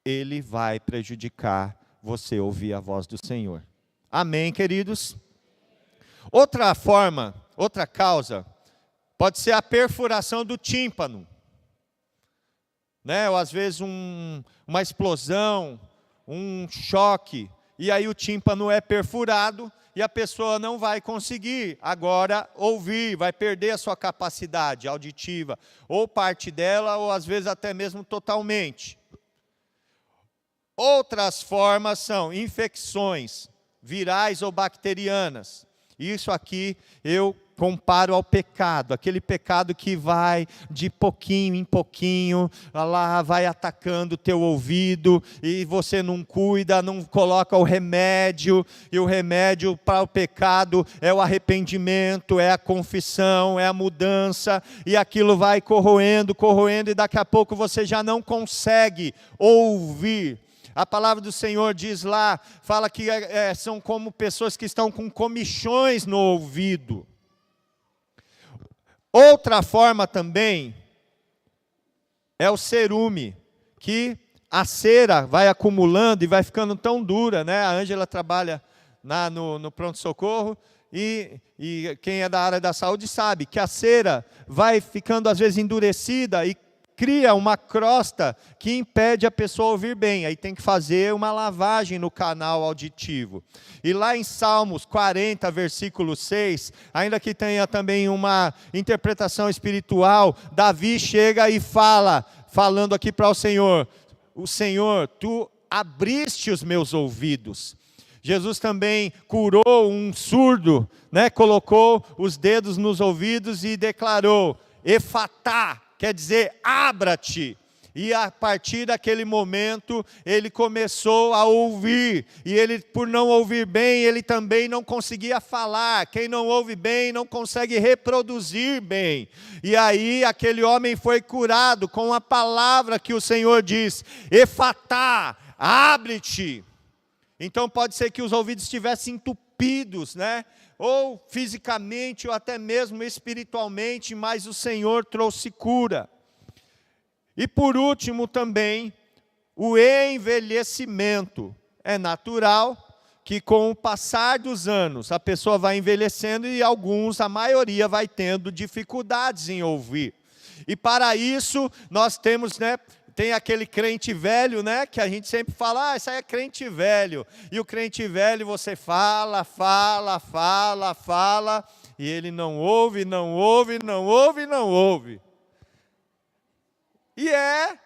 Speaker 1: ele vai prejudicar você ouvir a voz do Senhor. Amém, queridos? Outra forma, outra causa, pode ser a perfuração do tímpano. Né? Ou às vezes uma explosão, um choque, e aí o tímpano é perfurado e a pessoa não vai conseguir agora ouvir, vai perder a sua capacidade auditiva, ou parte dela, ou às vezes até mesmo totalmente. Outras formas são infecções virais ou bacterianas. Isso aqui eu comparo ao pecado, aquele pecado que vai de pouquinho em pouquinho, lá vai atacando o teu ouvido, e você não cuida, não coloca o remédio, e o remédio para o pecado é o arrependimento, é a confissão, é a mudança, e aquilo vai corroendo, e daqui a pouco você já não consegue ouvir. A palavra do Senhor diz lá, fala que são como pessoas que estão com comichões no ouvido. Outra forma também é o cerume, que a cera vai acumulando e vai ficando tão dura, né? A Ângela trabalha no pronto-socorro e quem é da área da saúde sabe que a cera vai ficando às vezes endurecida e cria uma crosta que impede a pessoa ouvir bem. Aí tem que fazer uma lavagem no canal auditivo. E lá em Salmos 40, versículo 6, ainda que tenha também uma interpretação espiritual, Davi chega e falando aqui para o Senhor, tu abriste os meus ouvidos. Jesus também curou um surdo, né? Colocou os dedos nos ouvidos e declarou, Efatá, quer dizer, abra-te. E a partir daquele momento, ele começou a ouvir. E ele, por não ouvir bem, ele também não conseguia falar. Quem não ouve bem, não consegue reproduzir bem. E aí, aquele homem foi curado com a palavra que o Senhor diz, Efatá, abre-te. Então, pode ser que os ouvidos estivessem entupidos, né? Ou fisicamente, ou até mesmo espiritualmente, mas o Senhor trouxe cura. E por último também, o envelhecimento. É natural que com o passar dos anos, a pessoa vai envelhecendo e a maioria vai tendo dificuldades em ouvir. E para isso, nós temos, né? Tem aquele crente velho, né, que a gente sempre fala, isso aí é crente velho. E o crente velho você fala, e ele não ouve. E é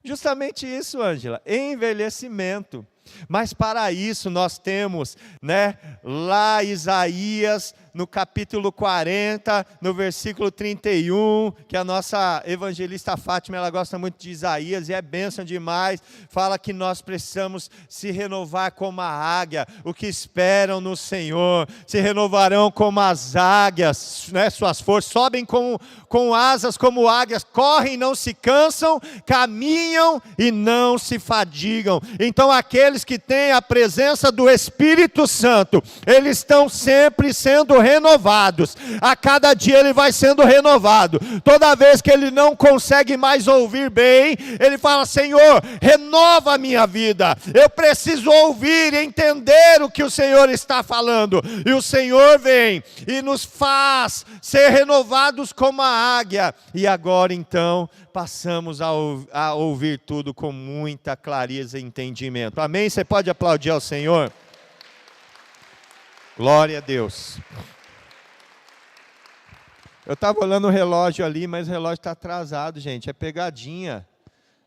Speaker 1: justamente isso, Ângela, envelhecimento. Mas para isso nós temos, né, lá Isaías, no capítulo 40, no versículo 31, que a nossa evangelista Fátima, ela gosta muito de Isaías, e é bênção demais, fala que nós precisamos se renovar como a águia, o que esperam no Senhor, se renovarão como as águias, né, suas forças, sobem com asas como águias, correm e não se cansam, caminham e não se fadigam. Então aqueles que têm a presença do Espírito Santo, eles estão sempre sendo renovados, a cada dia ele vai sendo renovado. Toda vez que ele não consegue mais ouvir bem, ele fala, Senhor, renova a minha vida, eu preciso ouvir e entender o que o Senhor está falando, e o Senhor vem e nos faz ser renovados como a águia, e agora então passamos a ouvir tudo com muita clareza e entendimento. Amém? Você pode aplaudir ao Senhor? Glória a Deus. Eu estava olhando o relógio ali, mas o relógio está atrasado, gente. É pegadinha.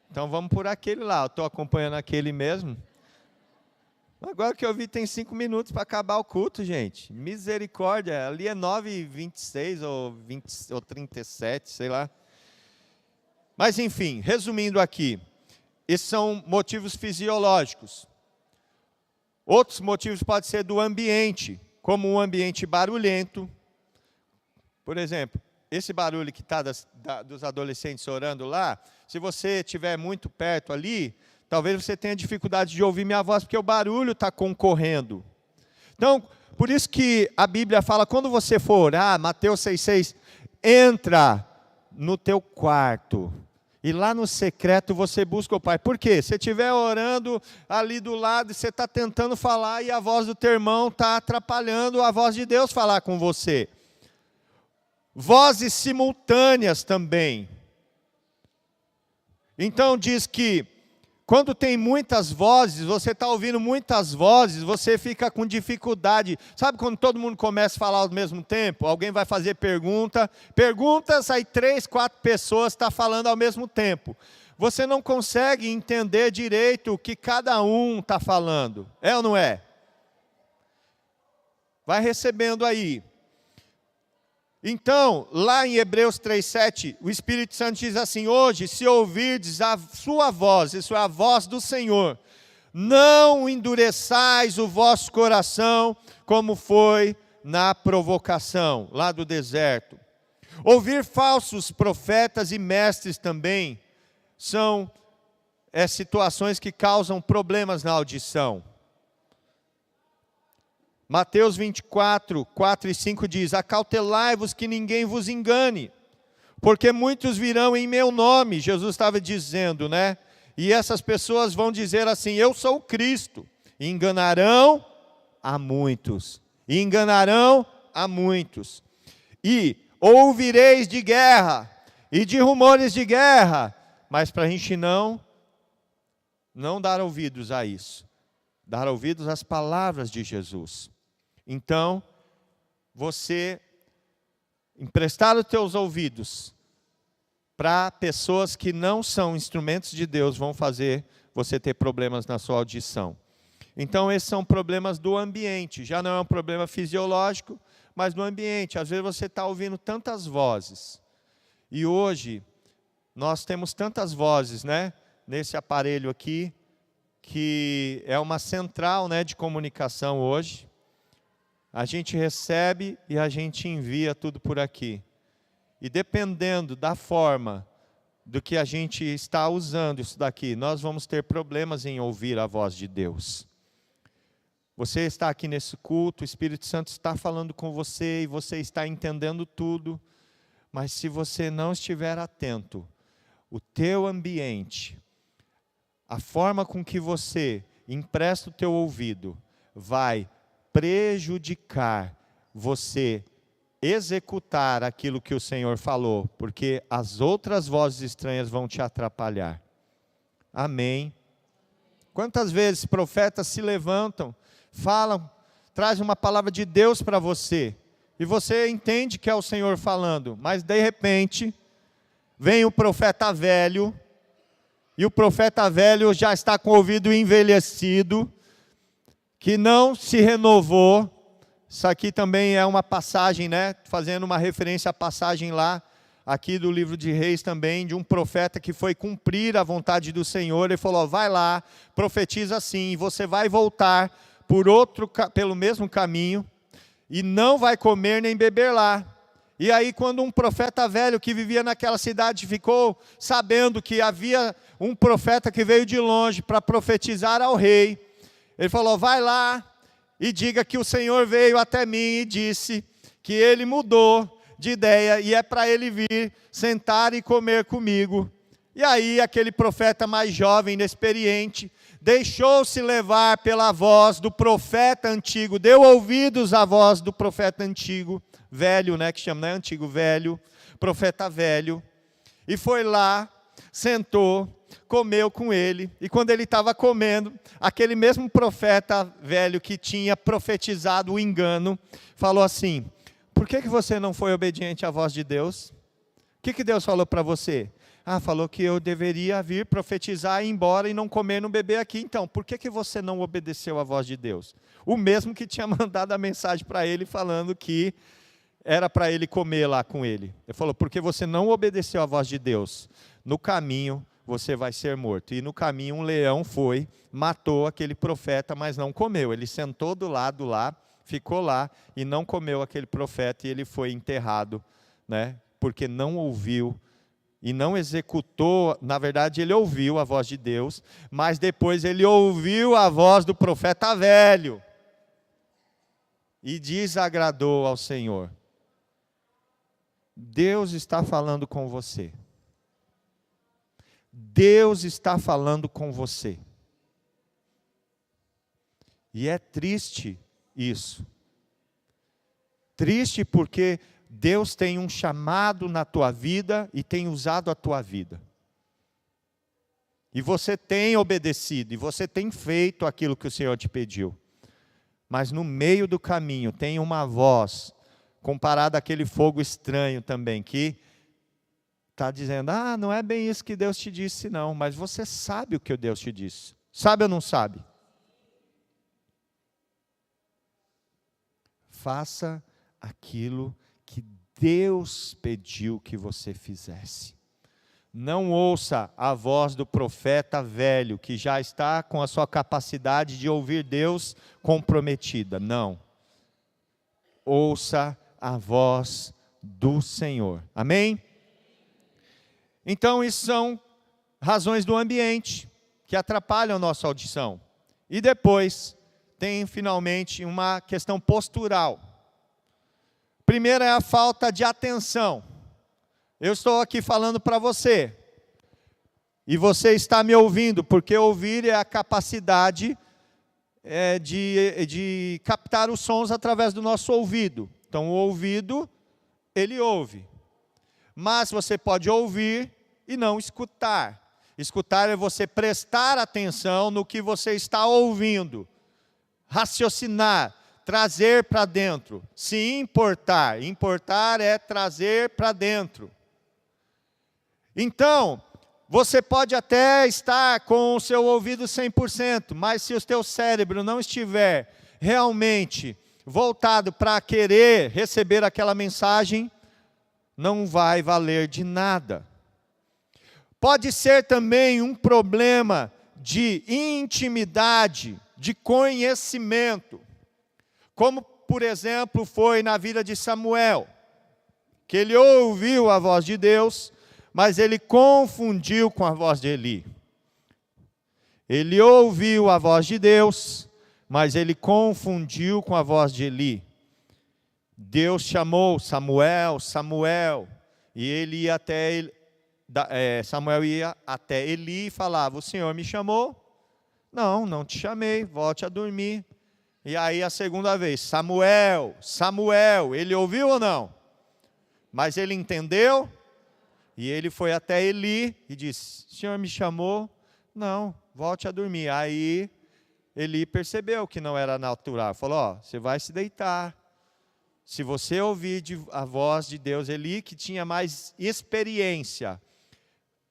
Speaker 1: Então vamos por aquele lá. Eu estou acompanhando aquele mesmo. Agora que eu vi, tem 5 minutos para acabar o culto, gente. Misericórdia. Ali é 9h26 ou 37, sei lá. Mas enfim, resumindo aqui. Esses são motivos fisiológicos. Outros motivos podem ser do ambiente, como um ambiente barulhento. Por exemplo, esse barulho que está dos adolescentes orando lá, se você estiver muito perto ali, talvez você tenha dificuldade de ouvir minha voz, porque o barulho está concorrendo. Então, por isso que a Bíblia fala, quando você for orar, Mateus 6,6, entra no teu quarto. E lá no secreto você busca o Pai. Por quê? Se você estiver orando ali do lado, e você está tentando falar, e a voz do teu irmão está atrapalhando a voz de Deus falar com você. Vozes simultâneas também. Então diz que, quando tem muitas vozes, você está ouvindo muitas vozes, você fica com dificuldade. Sabe quando todo mundo começa a falar ao mesmo tempo? Alguém vai fazer perguntas, aí 3, 4 pessoas estão falando ao mesmo tempo. você não consegue entender direito o que cada um está falando. É ou não é? Vai recebendo aí. Então, lá em Hebreus 3,7, o Espírito Santo diz assim: hoje, se ouvirdes a sua voz, isso é a voz do Senhor, não endureçais o vosso coração, como foi na provocação, lá do deserto. Ouvir falsos profetas e mestres também são situações que causam problemas na audição. Mateus 24, 4 e 5 diz: acautelai-vos que ninguém vos engane, porque muitos virão em meu nome, Jesus estava dizendo, né? E essas pessoas vão dizer assim: eu sou o Cristo, e enganarão a muitos, e ouvireis de guerra, e de rumores de guerra, mas para a gente não dar ouvidos a isso, dar ouvidos às palavras de Jesus. Então, você emprestar os teus ouvidos para pessoas que não são instrumentos de Deus vão fazer você ter problemas na sua audição. Então, esses são problemas do ambiente, já não é um problema fisiológico, mas do ambiente. Às vezes você está ouvindo tantas vozes, e hoje nós temos tantas vozes, né, nesse aparelho aqui, que é uma central, né, de comunicação hoje. A gente recebe e a gente envia tudo por aqui. E dependendo da forma do que a gente está usando isso daqui, nós vamos ter problemas em ouvir a voz de Deus. Você está aqui nesse culto, o Espírito Santo está falando com você e você está entendendo tudo, mas se você não estiver atento, o teu ambiente, a forma com que você empresta o teu ouvido, vai prejudicar você executar aquilo que o Senhor falou, porque as outras vozes estranhas vão te atrapalhar. Amém. Quantas vezes profetas se levantam, falam, trazem uma palavra de Deus para você, e você entende que é o Senhor falando, mas de repente, vem o profeta velho, e o profeta velho já está com o ouvido envelhecido, que não se renovou. Isso aqui também é uma passagem, né, fazendo uma referência à passagem lá, aqui do livro de Reis também, de um profeta que foi cumprir a vontade do Senhor. Ele falou: vai lá, profetiza assim, você vai voltar pelo mesmo caminho, e não vai comer nem beber lá. E aí, quando um profeta velho que vivia naquela cidade ficou sabendo que havia um profeta que veio de longe para profetizar ao rei, ele falou: vai lá e diga que o Senhor veio até mim e disse que ele mudou de ideia e é para ele vir sentar e comer comigo. E aí aquele profeta mais jovem, inexperiente, deixou-se levar pela voz do profeta antigo, deu ouvidos à voz do profeta antigo, velho, né, que chama, não é antigo, velho, profeta velho, e foi lá, sentou, comeu com ele, e quando ele estava comendo, aquele mesmo profeta velho que tinha profetizado o engano, falou assim: por que você não foi obediente à voz de Deus? O que Deus falou para você? Falou que eu deveria vir profetizar, ir embora e não comer, não beber aqui. Então, por que você não obedeceu à voz de Deus? O mesmo que tinha mandado a mensagem para ele, falando que era para ele comer lá com ele. Ele falou: porque você não obedeceu à voz de Deus, no caminho você vai ser morto. E no caminho um leão foi, matou aquele profeta, mas não comeu. Ele sentou do lado lá, ficou lá e não comeu aquele profeta, e ele foi enterrado, né? Porque não ouviu e não executou. Na verdade, ele ouviu a voz de Deus, mas depois ele ouviu a voz do profeta velho e desagradou ao Senhor. Deus está falando com você. Deus está falando com você. E é triste isso. Triste porque Deus tem um chamado na tua vida e tem usado a tua vida. E você tem obedecido, e você tem feito aquilo que o Senhor te pediu. Mas no meio do caminho tem uma voz, comparada àquele fogo estranho também, que está dizendo, não é bem isso que Deus te disse não, mas você sabe o que Deus te disse. Sabe ou não sabe? Faça aquilo que Deus pediu que você fizesse. Não ouça a voz do profeta velho, que já está com a sua capacidade de ouvir Deus comprometida. Não. Ouça a voz do Senhor. Amém? Então, isso são razões do ambiente que atrapalham a nossa audição. E depois, tem finalmente uma questão postural. Primeiro é a falta de atenção. Eu estou aqui falando para você, e você está me ouvindo, porque ouvir é a capacidade de captar os sons através do nosso ouvido. Então o ouvido, ele ouve. Mas você pode ouvir e não escutar. Escutar é você prestar atenção no que você está ouvindo. Raciocinar, trazer para dentro. Se importar. Importar é trazer para dentro. Então, você pode até estar com o seu ouvido 100%, mas se o teu cérebro não estiver realmente voltado para querer receber aquela mensagem, não vai valer de nada. Pode ser também um problema de intimidade, de conhecimento, como, por exemplo, foi na vida de Samuel, que ele ouviu a voz de Deus, mas ele confundiu com a voz de Eli. Ele ouviu a voz de Deus, mas ele confundiu com a voz de Eli. Deus chamou Samuel, Samuel, e ele ia até Samuel ia até Eli e falava, o Senhor me chamou? Não, não te chamei, volte a dormir. E aí a segunda vez, Samuel, Samuel, ele ouviu ou não? Mas ele entendeu? E ele foi até Eli e disse, o Senhor me chamou? Não, volte a dormir. Aí Eli percebeu que não era natural, falou, você vai se deitar. Se você ouvir a voz de Deus, Eli que tinha mais experiência,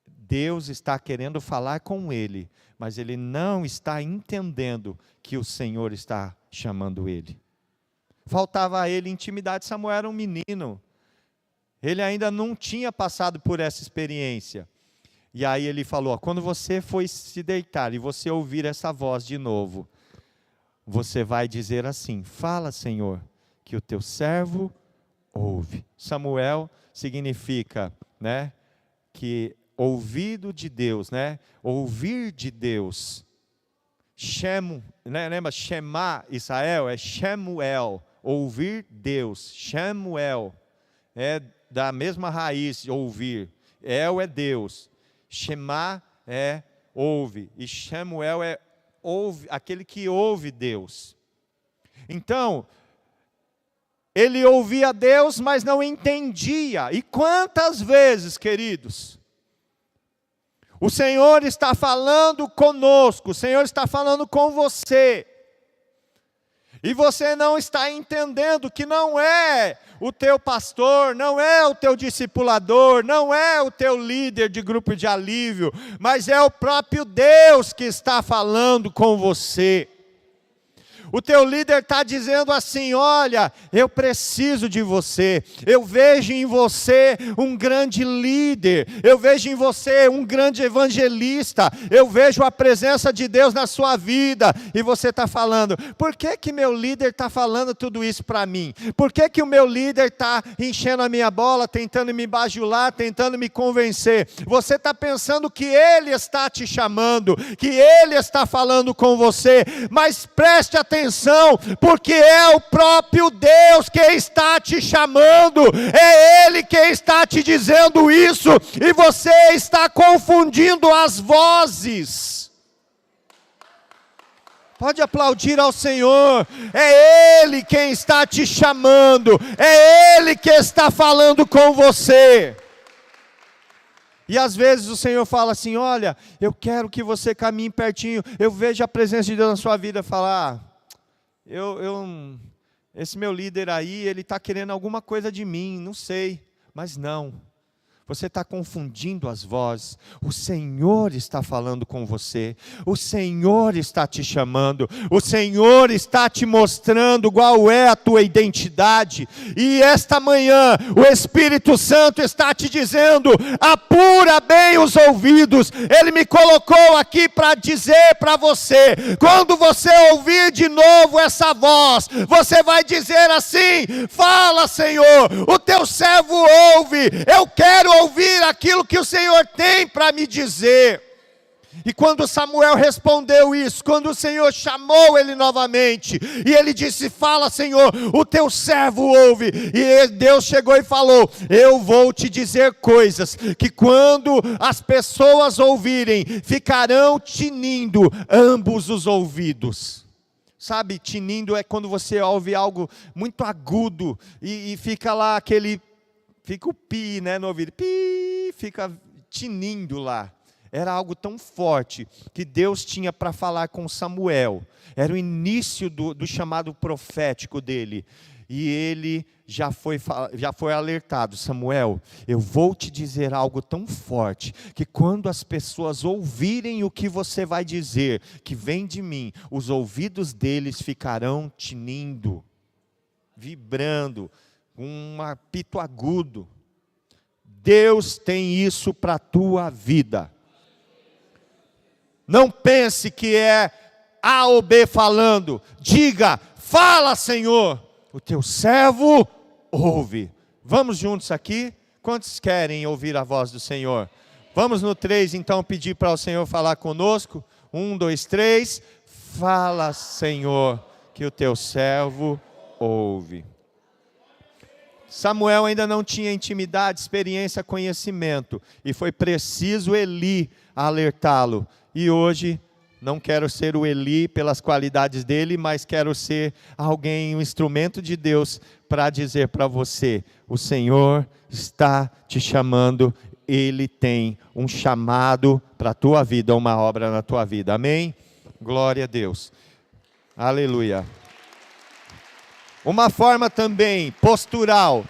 Speaker 1: Deus está querendo falar com ele, mas ele não está entendendo que o Senhor está chamando ele. Faltava a ele intimidade. Samuel era um menino, ele ainda não tinha passado por essa experiência. E aí ele falou, quando você for se deitar e você ouvir essa voz de novo, você vai dizer assim, fala Senhor, que o teu servo ouve. Samuel significa, que ouvido de Deus, ouvir de Deus. Shemu, lembra Shema Israel? É Shemuel, ouvir Deus. Shemuel é da mesma raiz, ouvir. El é Deus. Shema é ouve. E Shemuel é ouve, aquele que ouve Deus. Então, ele ouvia Deus, mas não entendia. E quantas vezes, queridos, o Senhor está falando conosco, o Senhor está falando com você, e você não está entendendo que não é o teu pastor, não é o teu discipulador, não é o teu líder de grupo de alívio, mas é o próprio Deus que está falando com você. O teu líder está dizendo assim, olha, eu preciso de você, eu vejo em você um grande líder, eu vejo em você um grande evangelista, eu vejo a presença de Deus na sua vida, e você está falando, por que que meu líder está falando tudo isso para mim? Por que que o meu líder está enchendo a minha bola, tentando me bajular, tentando me convencer? Você está pensando que ele está te chamando, que ele está falando com você, mas preste atenção, porque é o próprio Deus que está te chamando, é Ele que está te dizendo isso, e você está confundindo as vozes. Pode aplaudir ao Senhor, é Ele quem está te chamando, é Ele que está falando com você. E às vezes o Senhor fala assim, olha, eu quero que você caminhe pertinho, eu vejo a presença de Deus na sua vida, falar, esse meu líder aí, ele está querendo alguma coisa de mim, não sei, mas não. Você está confundindo as vozes. O Senhor está falando com você. O Senhor está te chamando. O Senhor está te mostrando qual é a tua identidade. E esta manhã, o Espírito Santo está te dizendo: apura bem os ouvidos. Ele me colocou aqui para dizer para você: quando você ouvir de novo essa voz, você vai dizer assim: fala, Senhor, o teu servo ouve. Eu quero ouvir aquilo que o Senhor tem para me dizer. E quando Samuel respondeu isso, quando o Senhor chamou ele novamente, e ele disse: fala, Senhor, o teu servo ouve. E Deus chegou e falou: eu vou te dizer coisas que quando as pessoas ouvirem, ficarão tinindo ambos os ouvidos. Sabe, tinindo é quando você ouve algo muito agudo e fica lá fica o pi, né, no ouvido, pi, fica tinindo lá. Era algo tão forte que Deus tinha para falar com Samuel. Era o início do chamado profético dele. E ele já foi alertado: Samuel, eu vou te dizer algo tão forte, que quando as pessoas ouvirem o que você vai dizer, que vem de mim, os ouvidos deles ficarão tinindo, vibrando, um apito agudo. Deus tem isso para a tua vida. Não pense que é A ou B falando. Diga: fala, Senhor, o teu servo ouve. Vamos juntos aqui? Quantos querem ouvir a voz do Senhor? Vamos no 3 então pedir para o Senhor falar conosco. 1, 2, 3. Fala, Senhor, que o teu servo ouve. Samuel ainda não tinha intimidade, experiência, conhecimento. E foi preciso Eli alertá-lo. E hoje, não quero ser o Eli pelas qualidades dele, mas quero ser alguém, um instrumento de Deus, para dizer para você: o Senhor está te chamando, Ele tem um chamado para a tua vida, uma obra na tua vida. Amém? Glória a Deus. Aleluia. Uma forma também postural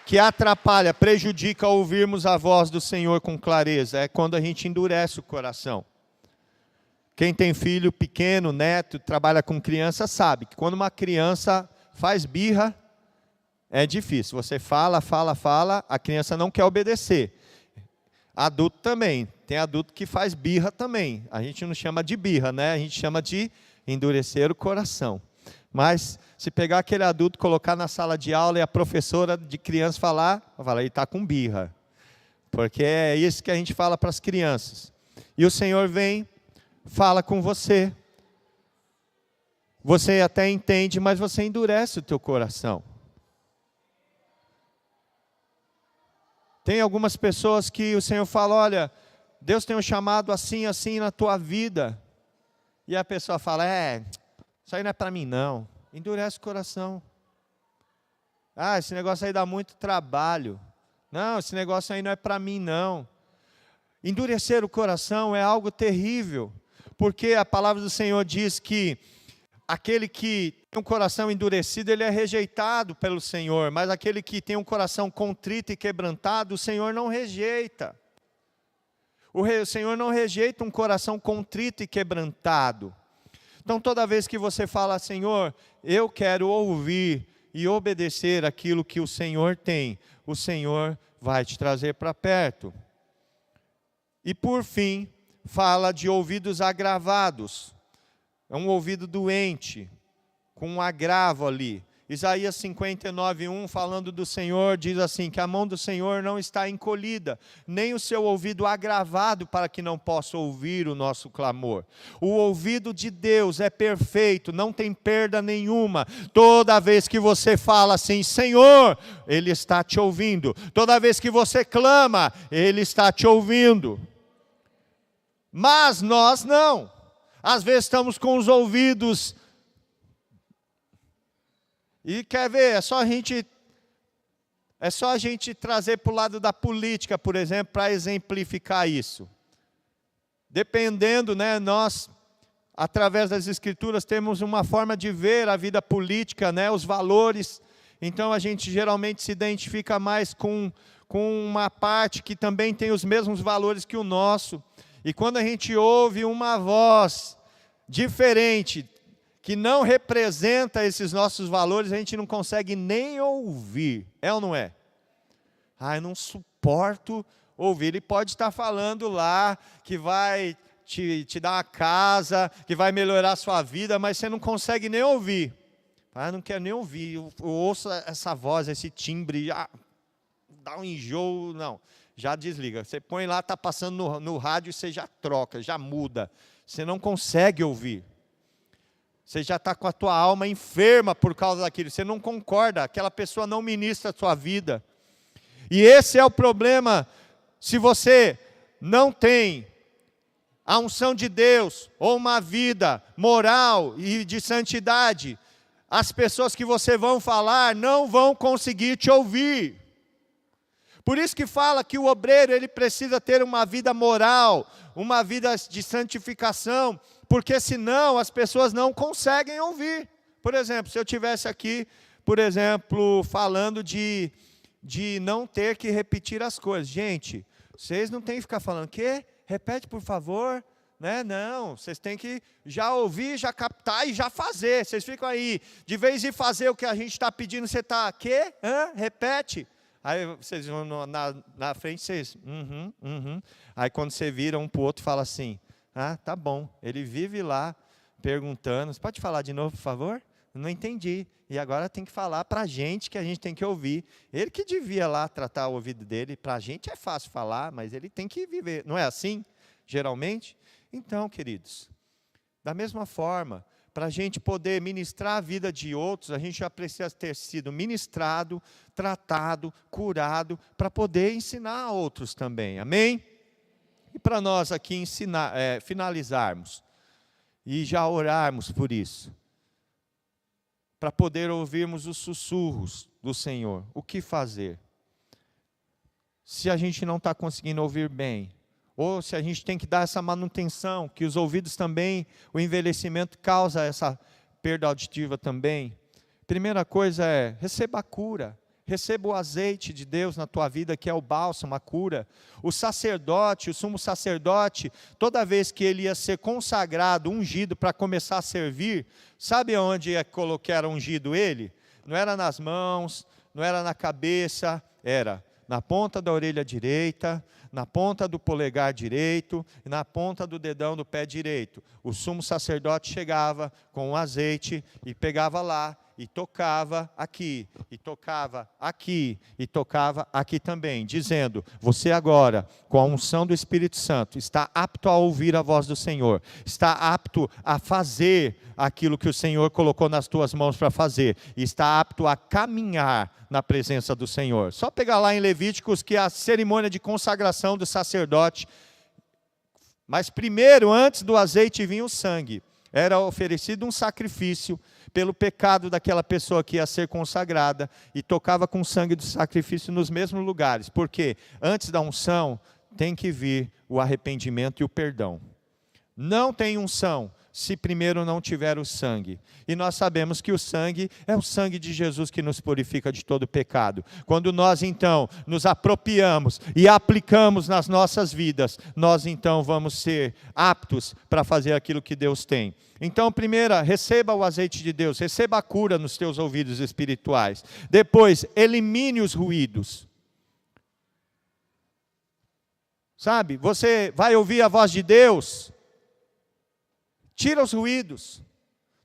Speaker 1: que atrapalha, prejudica ouvirmos a voz do Senhor com clareza, é quando a gente endurece o coração. Quem tem filho pequeno, neto, trabalha com criança, sabe que quando uma criança faz birra, é difícil. Você fala, a criança não quer obedecer. Adulto também, tem adulto que faz birra também. A gente não chama de birra, né? A gente chama de endurecer o coração. Mas se pegar aquele adulto, colocar na sala de aula e a professora de criança falar, ele está com birra. Porque é isso que a gente fala para as crianças. E o Senhor vem, fala com você. Você até entende, mas você endurece o teu coração. Tem algumas pessoas que o Senhor fala: olha, Deus tem um chamado assim, assim na tua vida. E a pessoa fala: isso aí não é para mim não. Endurece o coração. Esse negócio aí dá muito trabalho. Não, esse negócio aí não é para mim não. Endurecer o coração é algo terrível. Porque a palavra do Senhor diz que aquele que tem um coração endurecido, ele é rejeitado pelo Senhor. Mas aquele que tem um coração contrito e quebrantado, o Senhor não rejeita. O Senhor não rejeita um coração contrito e quebrantado. Então toda vez que você fala: Senhor, eu quero ouvir e obedecer aquilo que o Senhor tem, o Senhor vai te trazer para perto. E por fim, fala de ouvidos agravados. É um ouvido doente, com um agravo ali. Isaías 59:1, falando do Senhor, diz assim: que a mão do Senhor não está encolhida, nem o seu ouvido agravado para que não possa ouvir o nosso clamor. O ouvido de Deus é perfeito, não tem perda nenhuma. Toda vez que você fala assim: Senhor, Ele está te ouvindo. Toda vez que você clama, Ele está te ouvindo. Mas nós não. Às vezes estamos com os ouvidos... E quer ver, é só a gente trazer para o lado da política, por exemplo, para exemplificar isso. Dependendo, nós, através das Escrituras, temos uma forma de ver a vida política, os valores. Então a gente geralmente se identifica mais com com uma parte que também tem os mesmos valores que o nosso. E quando a gente ouve uma voz diferente, que não representa esses nossos valores, a gente não consegue nem ouvir. É ou não é? Eu não suporto ouvir. Ele pode estar falando lá que vai te dar uma casa, que vai melhorar a sua vida, mas você não consegue nem ouvir. Não quero nem ouvir. Eu ouço essa voz, esse timbre, dá um enjoo. Não, já desliga. Você põe lá, está passando no rádio, você já troca, já muda. Você não consegue ouvir. Você já está com a tua alma enferma por causa daquilo. Você não concorda, aquela pessoa não ministra a sua vida. E esse é o problema, se você não tem a unção de Deus, ou uma vida moral e de santidade, as pessoas que você vão falar não vão conseguir te ouvir. Por isso que fala que o obreiro ele precisa ter uma vida moral, uma vida de santificação, porque senão as pessoas não conseguem ouvir. Por exemplo, se eu estivesse aqui, por exemplo, falando de não ter que repetir as coisas. Gente, vocês não têm que ficar falando, quê? Repete por favor. Não, vocês têm que já ouvir, já captar e já fazer. Vocês ficam aí, de vez de fazer o que a gente está pedindo, você está, quê? Repete. Aí vocês vão na frente, vocês, Aí quando você vira um para o outro, fala assim, tá bom. Ele vive lá perguntando, você pode falar de novo, por favor? Não entendi. E agora tem que falar para a gente, que a gente tem que ouvir. Ele que devia lá tratar o ouvido dele. Para a gente é fácil falar, mas ele tem que viver. Não é assim, geralmente? Então, queridos, da mesma forma, para a gente poder ministrar a vida de outros, a gente já precisa ter sido ministrado, tratado, curado, para poder ensinar a outros também. Amém? E para nós aqui finalizarmos, e já orarmos por isso, para poder ouvirmos os sussurros do Senhor. O que fazer? Se a gente não está conseguindo ouvir bem, ou se a gente tem que dar essa manutenção, que os ouvidos também, o envelhecimento causa essa perda auditiva também. Primeira coisa é, receba a cura. Receba o azeite de Deus na tua vida, que é o bálsamo, a cura. O sacerdote, o sumo sacerdote, toda vez que ele ia ser consagrado, ungido para começar a servir, sabe onde é que era ungido ele? Não era nas mãos, não era na cabeça, era na ponta da orelha direita, na ponta do polegar direito e na ponta do dedão do pé direito. O sumo sacerdote chegava com o azeite e pegava lá, e tocava aqui, e tocava aqui, e tocava aqui também, dizendo, você agora, com a unção do Espírito Santo, está apto a ouvir a voz do Senhor, está apto a fazer aquilo que o Senhor colocou nas tuas mãos para fazer, e está apto a caminhar na presença do Senhor. Só pegar lá em Levíticos que a cerimônia de consagração do sacerdote, mas primeiro, antes do azeite vinha o sangue, era oferecido um sacrifício pelo pecado daquela pessoa que ia ser consagrada, e tocava com o sangue do sacrifício nos mesmos lugares, porque antes da unção tem que vir o arrependimento e o perdão. Não tem unção se primeiro não tiver o sangue. E nós sabemos que o sangue é o sangue de Jesus que nos purifica de todo pecado. Quando nós então nos apropriamos e aplicamos nas nossas vidas, nós então vamos ser aptos para fazer aquilo que Deus tem. Então, primeira, receba o azeite de Deus, receba a cura nos teus ouvidos espirituais. Depois, elimine os ruídos. Sabe, você vai ouvir a voz de Deus, tira os ruídos.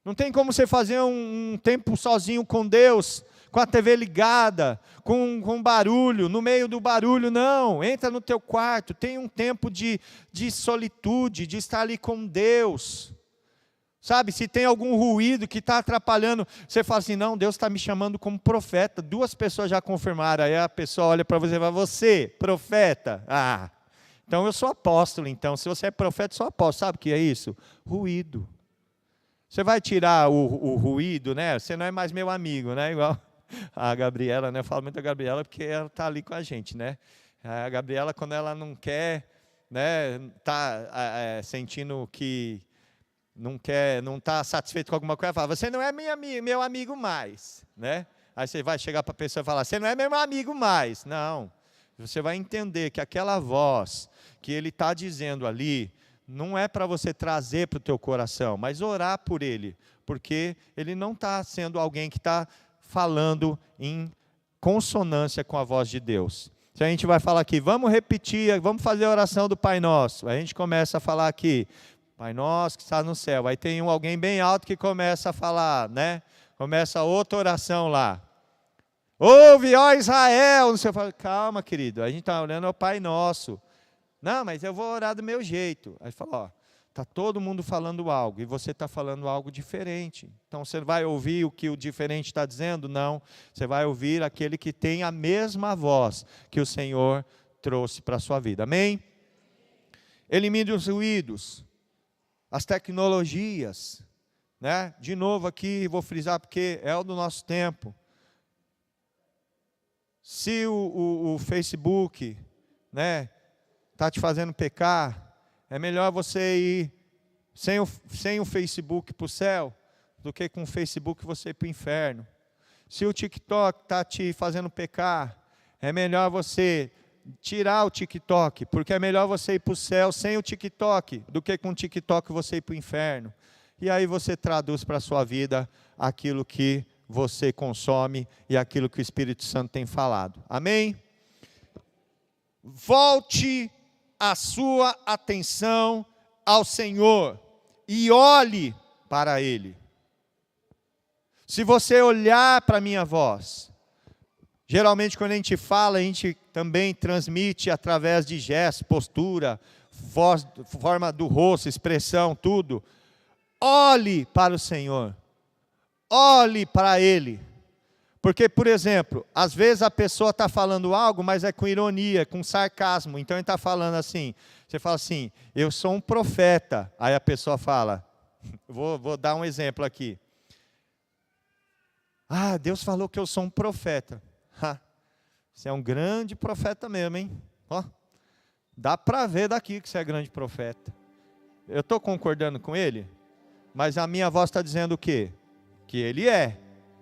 Speaker 1: Não tem como você fazer um tempo sozinho com Deus, com a TV ligada, com barulho, no meio do barulho, não. Entra no teu quarto, tem um tempo de solitude, de estar ali com Deus. Sabe, se tem algum ruído que está atrapalhando, você fala assim, não, Deus está me chamando como profeta. 2 pessoas já confirmaram, aí a pessoa olha para você e fala, você, profeta? Então eu sou apóstolo, então. Se você é profeta, eu sou apóstolo. Sabe o que é isso? Ruído. Você vai tirar o ruído, né? Você não é mais meu amigo, né? Igual a Gabriela, né? Eu falo muito da Gabriela porque ela está ali com a gente, né? A Gabriela, quando ela não quer, né? Está sentindo que não está satisfeito com alguma coisa, fala, você não é meu amigo mais, né? Aí você vai chegar para a pessoa e falar, você não é meu amigo mais. Não, Você vai entender que aquela voz que ele está dizendo ali, não é para você trazer para o teu coração, mas orar por ele, porque ele não está sendo alguém que está falando em consonância com a voz de Deus. Se a gente vai falar aqui, vamos repetir, vamos fazer a oração do Pai Nosso. A gente começa a falar aqui, Pai Nosso que está no céu. Aí tem alguém bem alto que começa a falar, né? Começa outra oração lá. Ouve, ó Israel. Você fala, calma, querido, a gente está orando ao Pai Nosso. Não, mas eu vou orar do meu jeito. Aí fala, ó, está todo mundo falando algo e você está falando algo diferente. Então você vai ouvir o que o diferente está dizendo? Não. Você vai ouvir aquele que tem a mesma voz que o Senhor trouxe para a sua vida. Amém? Elimine os ruídos, as tecnologias, né? De novo aqui, vou frisar porque é o do nosso tempo. Se o Facebook, né, está te fazendo pecar, é melhor você ir sem o Facebook para o céu, do que com o Facebook você ir para o inferno. Se o TikTok está te fazendo pecar, é melhor você tirar o TikTok, porque é melhor você ir para o céu sem o TikTok, do que com o TikTok você ir para o inferno. E aí você traduz para a sua vida aquilo que você consome e aquilo que o Espírito Santo tem falado. Amém? Volte a sua atenção ao Senhor e olhe para Ele. Se você olhar para a minha voz, geralmente quando a gente fala, a gente também transmite através de gestos, postura, voz, forma do rosto, expressão, tudo. Olhe para o Senhor, olhe para Ele. Porque, por exemplo, às vezes a pessoa está falando algo, mas é com ironia, com sarcasmo. Então ele está falando assim, você fala assim, eu sou um profeta. Aí a pessoa fala, vou dar um exemplo aqui. Ah, Deus falou que eu sou um profeta. Você é um grande profeta mesmo, hein? Ó, dá para ver daqui que você é grande profeta. Eu estou concordando com ele, mas a minha voz está dizendo o quê? Que ele é.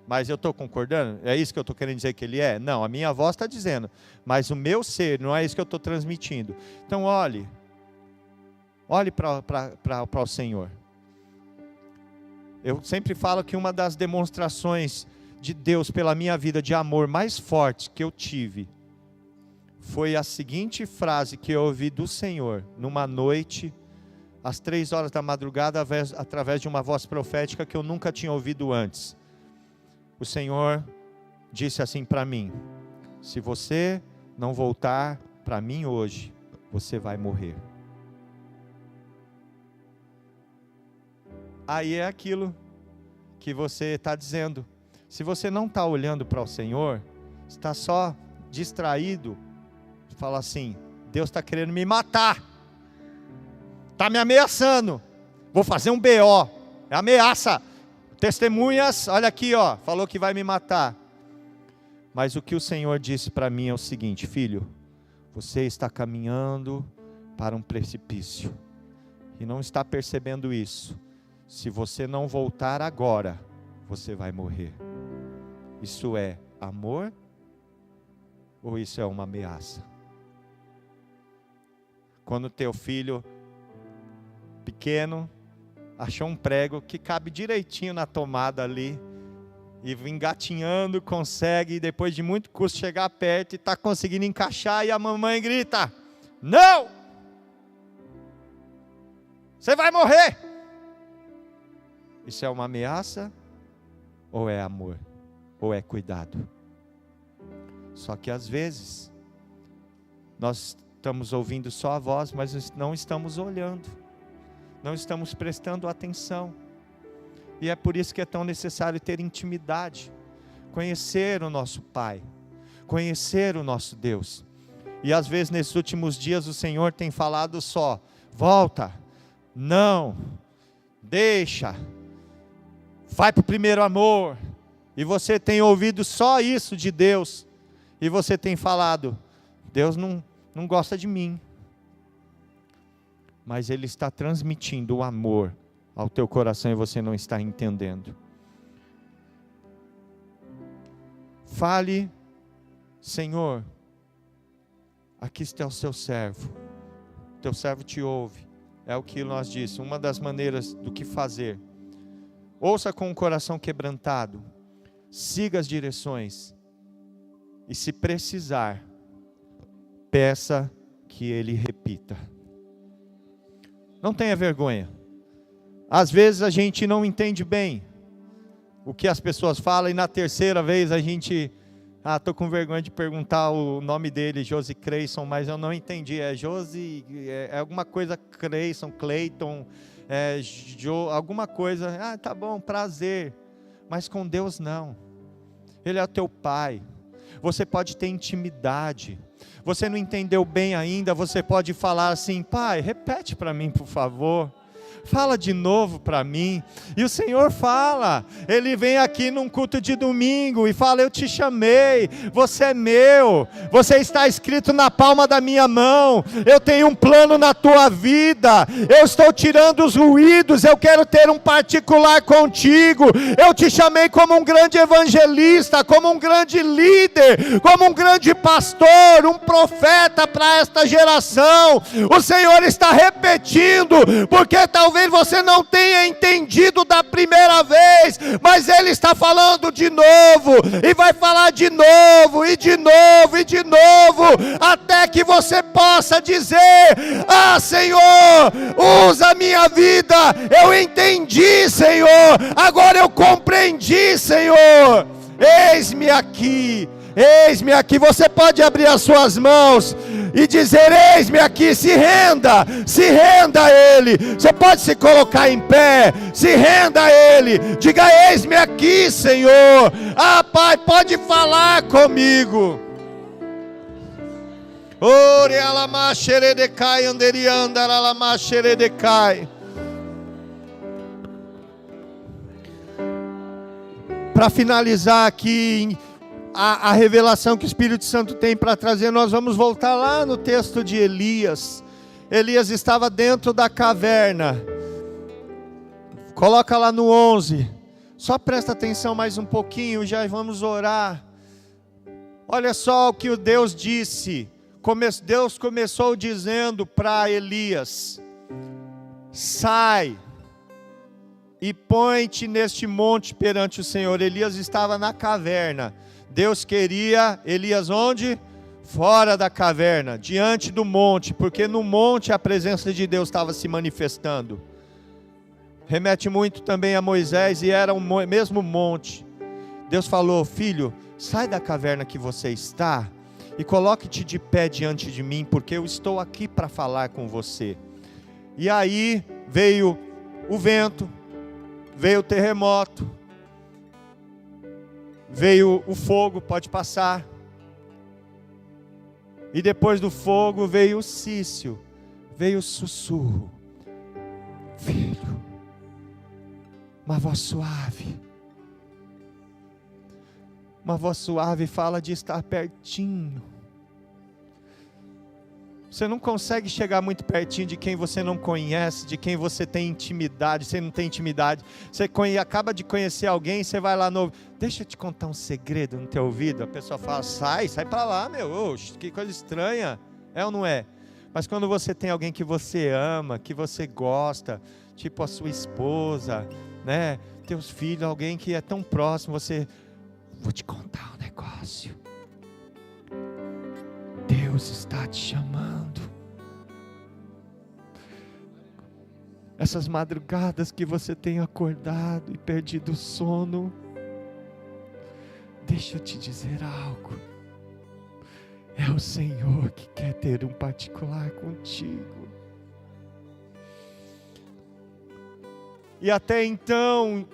Speaker 1: Mas eu estou concordando? É isso que eu estou querendo dizer que ele é? Não, a minha voz está dizendo. Mas o meu ser, não é isso que eu estou transmitindo. Então olhe para o Senhor. Eu sempre falo que uma das demonstrações de Deus pela minha vida de amor mais forte que eu tive foi a seguinte frase que eu ouvi do Senhor numa noite, às 3 horas da madrugada, através de uma voz profética que eu nunca tinha ouvido antes. O Senhor disse assim para mim: se você não voltar para mim hoje, você vai morrer. Aí é aquilo que você está dizendo. Se você não está olhando para o Senhor, está só distraído, fala assim, Deus está querendo me matar, está me ameaçando, vou fazer um BO, é ameaça, testemunhas, olha aqui, ó, falou que vai me matar. Mas o que o Senhor disse para mim é o seguinte: filho, você está caminhando para um precipício, e não está percebendo isso. Se você não voltar agora, você vai morrer. Isso é amor ou isso é uma ameaça? Quando teu filho pequeno achou um prego que cabe direitinho na tomada ali, e engatinhando consegue, e depois de muito custo chegar perto e está conseguindo encaixar, e a mamãe grita: não! Você vai morrer! Isso é uma ameaça ou é amor? Ou é cuidado? Só que às vezes nós estamos ouvindo só a voz, mas não estamos olhando, não estamos prestando atenção. E é por isso que é tão necessário ter intimidade, conhecer o nosso Pai, conhecer o nosso Deus. E às vezes nesses últimos dias o Senhor tem falado só: volta, não, deixa, vai para o primeiro amor. E você tem ouvido só isso de Deus, e você tem falado: Deus não gosta de mim. Mas Ele está transmitindo o amor ao teu coração e você não está entendendo. Fale: Senhor, aqui está o seu servo, teu servo te ouve. É o que nós disse, uma das maneiras do que fazer. Ouça com o coração quebrantado, siga as direções, e se precisar, peça que ele repita. Não tenha vergonha. Às vezes a gente não entende bem o que as pessoas falam, e na terceira vez a gente, estou com vergonha de perguntar o nome dele, Josi Creyson, mas eu não entendi, é Josi, é alguma coisa Creyson, Clayton, alguma coisa, tá bom, prazer, mas com Deus não. Ele é o teu pai, você pode ter intimidade. Você não entendeu bem ainda, você pode falar assim: pai, repete para mim, por favor. Fala de novo para mim. E o Senhor fala. Ele vem aqui num culto de domingo e fala: eu te chamei, você é meu, você está escrito na palma da minha mão, eu tenho um plano na tua vida, eu estou tirando os ruídos, eu quero ter um particular contigo, eu te chamei como um grande evangelista, como um grande líder, como um grande pastor, um profeta para esta geração. O Senhor está repetindo, porque talvez você não tenha entendido da primeira vez, mas Ele está falando de novo, e vai falar de novo, e de novo, e de novo, até que você possa dizer: ah, Senhor, usa a minha vida, eu entendi, Senhor, agora eu compreendi, Senhor, eis-me aqui. Eis-me aqui. Você pode abrir as suas mãos e dizer: eis-me aqui. Se renda a Ele. Você pode se colocar em pé, se renda a Ele, diga: eis-me aqui, Senhor. Ah, Pai, pode falar comigo. Ore alama xeredecai, anderianda alama xeredecai. Para finalizar aqui a revelação que o Espírito Santo tem para trazer, nós vamos voltar lá no texto de Elias. Elias estava dentro da caverna. Coloca lá no 11. Só presta atenção mais um pouquinho, já vamos orar. Olha só o que o Deus disse. Deus começou dizendo para Elias: sai e põe-te neste monte perante o Senhor. Elias estava na caverna. Deus queria Elias onde? Fora da caverna, diante do monte, porque no monte a presença de Deus estava se manifestando. Remete muito também a Moisés, e era o mesmo monte. Deus falou: filho, sai da caverna que você está e coloque-te de pé diante de mim, porque eu estou aqui para falar com você. E aí veio o vento, veio o terremoto, veio o fogo, pode passar. E depois do fogo veio o cício, veio o sussurro. Filho, uma voz suave. Uma voz suave fala de estar pertinho. Você não consegue chegar muito pertinho de quem você não conhece, de quem você tem intimidade. Você não tem intimidade. Você acaba de conhecer alguém, você vai lá no... Deixa eu te contar um segredo no teu ouvido. A pessoa fala: sai para lá, meu. Oxe, que coisa estranha. É ou não é? Mas quando você tem alguém que você ama, que você gosta, tipo a sua esposa, né? Teus filhos, alguém que é tão próximo, você... Vou te contar um negócio. Deus está te chamando. Essas madrugadas que você tem acordado e perdido o sono, deixa eu te dizer algo. É o Senhor que quer ter um particular contigo. E até então,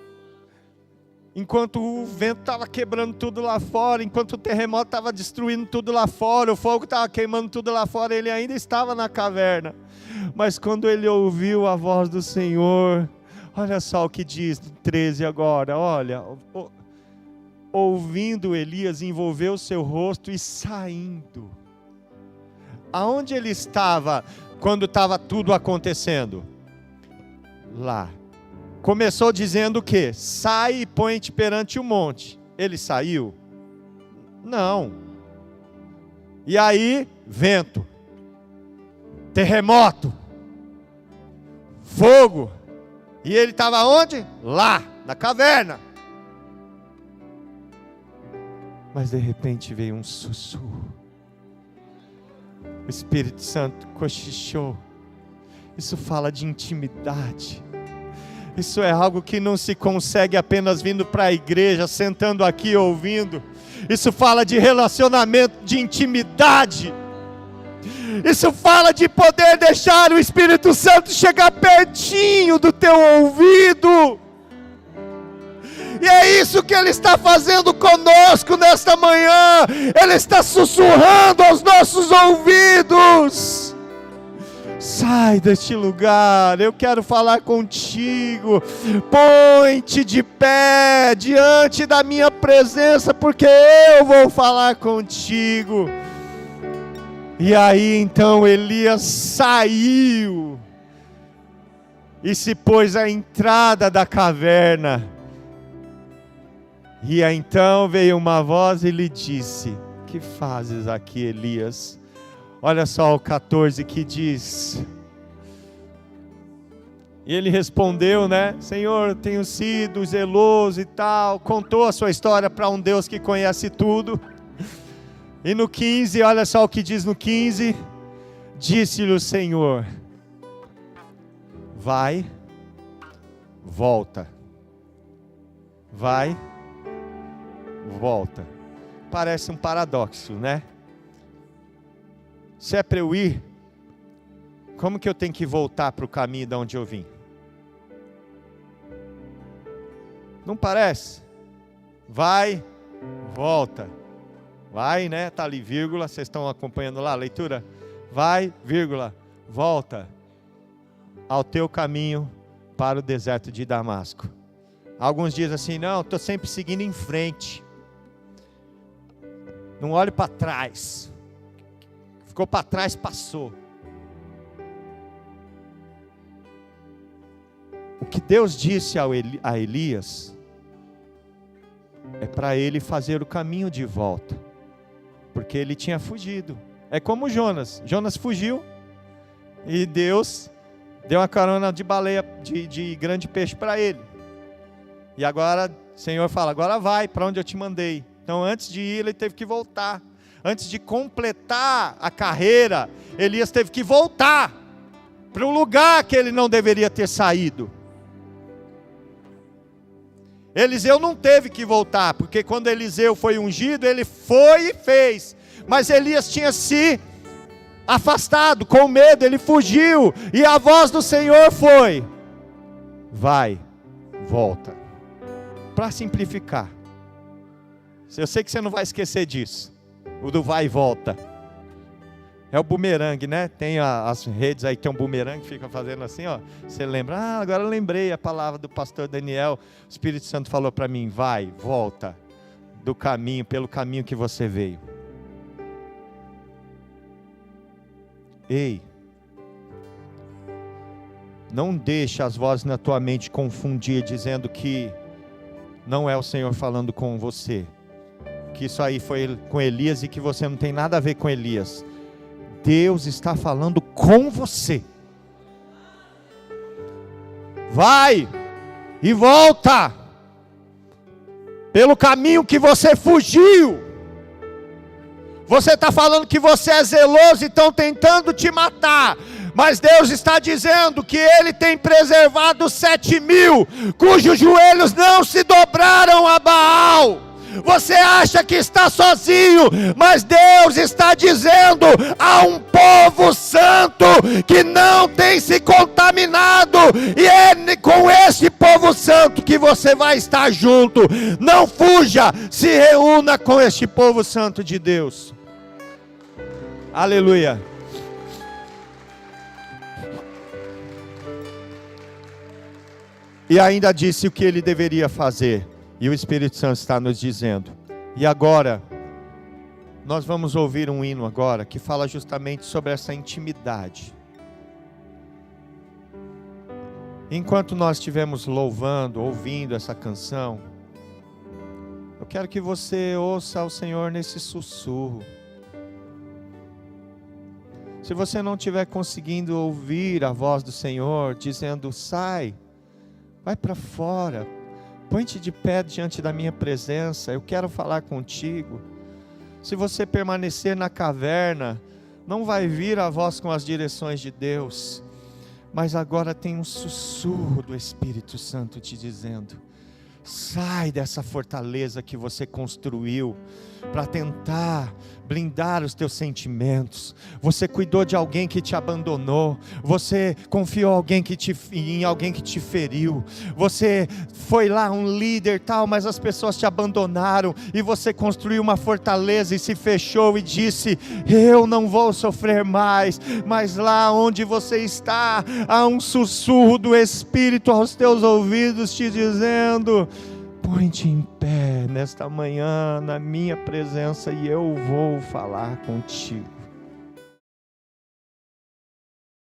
Speaker 1: enquanto o vento estava quebrando tudo lá fora, enquanto o terremoto estava destruindo tudo lá fora, o fogo estava queimando tudo lá fora, ele ainda estava na caverna. Mas quando ele ouviu a voz do Senhor, olha só o que diz no 13 agora, olha, ouvindo Elias, envolveu seu rosto e saindo. Aonde ele estava quando estava tudo acontecendo? Lá. Começou dizendo o quê? Sai e põe-te perante o monte. Ele saiu? Não. E aí, vento, terremoto, fogo. E ele estava onde? Lá, na caverna. Mas de repente veio um sussurro. O Espírito Santo cochichou. Isso fala de intimidade. Isso é algo que não se consegue apenas vindo para a igreja, sentando aqui ouvindo. Isso fala de relacionamento, de intimidade. Isso fala de poder deixar o Espírito Santo chegar pertinho do teu ouvido. E é isso que Ele está fazendo conosco nesta manhã. Ele está sussurrando aos nossos ouvidos. Sai deste lugar, eu quero falar contigo. Põe-te de pé diante da minha presença, porque eu vou falar contigo. E aí então Elias saiu e se pôs à entrada da caverna. E aí então veio uma voz e lhe disse: que fazes aqui, Elias? Olha só o 14 que diz. E ele respondeu, né? Senhor, tenho sido zeloso e tal. Contou a sua história para um Deus que conhece tudo. E no 15, olha só o que diz no 15. Disse-lhe o Senhor: vai, volta. Vai, volta. Parece um paradoxo, né? Se é para eu ir, como que eu tenho que voltar para o caminho de onde eu vim? Não parece? Vai, volta. Vai, né? Está ali, vírgula. Vocês estão acompanhando lá a leitura? Vai, vírgula, volta ao teu caminho para o deserto de Damasco. Alguns dizem assim: não, estou sempre seguindo em frente. Não olho para trás. Ficou para trás, passou. O que Deus disse a Elias é para ele fazer o caminho de volta, porque ele tinha fugido. É como Jonas. Jonas fugiu e Deus deu uma carona de baleia, de grande peixe para ele. E agora o Senhor fala: agora vai para onde eu te mandei. Então antes de ir ele teve que voltar. Antes de completar a carreira, Elias teve que voltar para o lugar que ele não deveria ter saído. Eliseu não teve que voltar, porque quando Eliseu foi ungido, ele foi e fez. Mas Elias tinha se afastado, com medo, ele fugiu. E a voz do Senhor foi: vai, volta. Para simplificar, eu sei que você não vai esquecer disso. O do vai e volta. É o bumerangue, né? Tem as redes aí, tem um bumerangue que fica fazendo assim, ó. Você lembra? Ah, agora eu lembrei a palavra do pastor Daniel. O Espírito Santo falou para mim: vai, volta do caminho, pelo caminho que você veio. Ei, não deixe as vozes na tua mente confundir, dizendo que não é o Senhor falando com você, que isso aí foi com Elias e que você não tem nada a ver com Elias. Deus está falando com você. Vai e volta pelo caminho que você fugiu. Você está falando que você é zeloso e estão tentando te matar. Mas Deus está dizendo que Ele tem preservado 7.000, cujos joelhos não se dobraram a Baal. Você acha que está sozinho, mas Deus está dizendo: há um povo santo que não tem se contaminado, e é com esse povo santo que você vai estar junto. Não fuja, se reúna com este povo santo de Deus. Aleluia. E ainda disse o que ele deveria fazer. E o Espírito Santo está nos dizendo. E agora, nós vamos ouvir um hino agora, que fala justamente sobre essa intimidade. Enquanto nós estivermos louvando, ouvindo essa canção, eu quero que você ouça o Senhor nesse sussurro. Se você não estiver conseguindo ouvir a voz do Senhor, dizendo, sai, vai para fora, põe-te de pé diante da minha presença, eu quero falar contigo. Se você permanecer na caverna, não vai vir a voz com as direções de Deus, mas agora tem um sussurro do Espírito Santo te dizendo, sai dessa fortaleza que você construiu para tentar blindar os teus sentimentos. Você cuidou de alguém que te abandonou, você confiou em alguém que te feriu, você foi lá um líder tal, mas as pessoas te abandonaram, e você construiu uma fortaleza e se fechou e disse, eu não vou sofrer mais, mas lá onde você está, há um sussurro do Espírito aos teus ouvidos te dizendo, põe-te em pé nesta manhã, na minha presença, e eu vou falar contigo.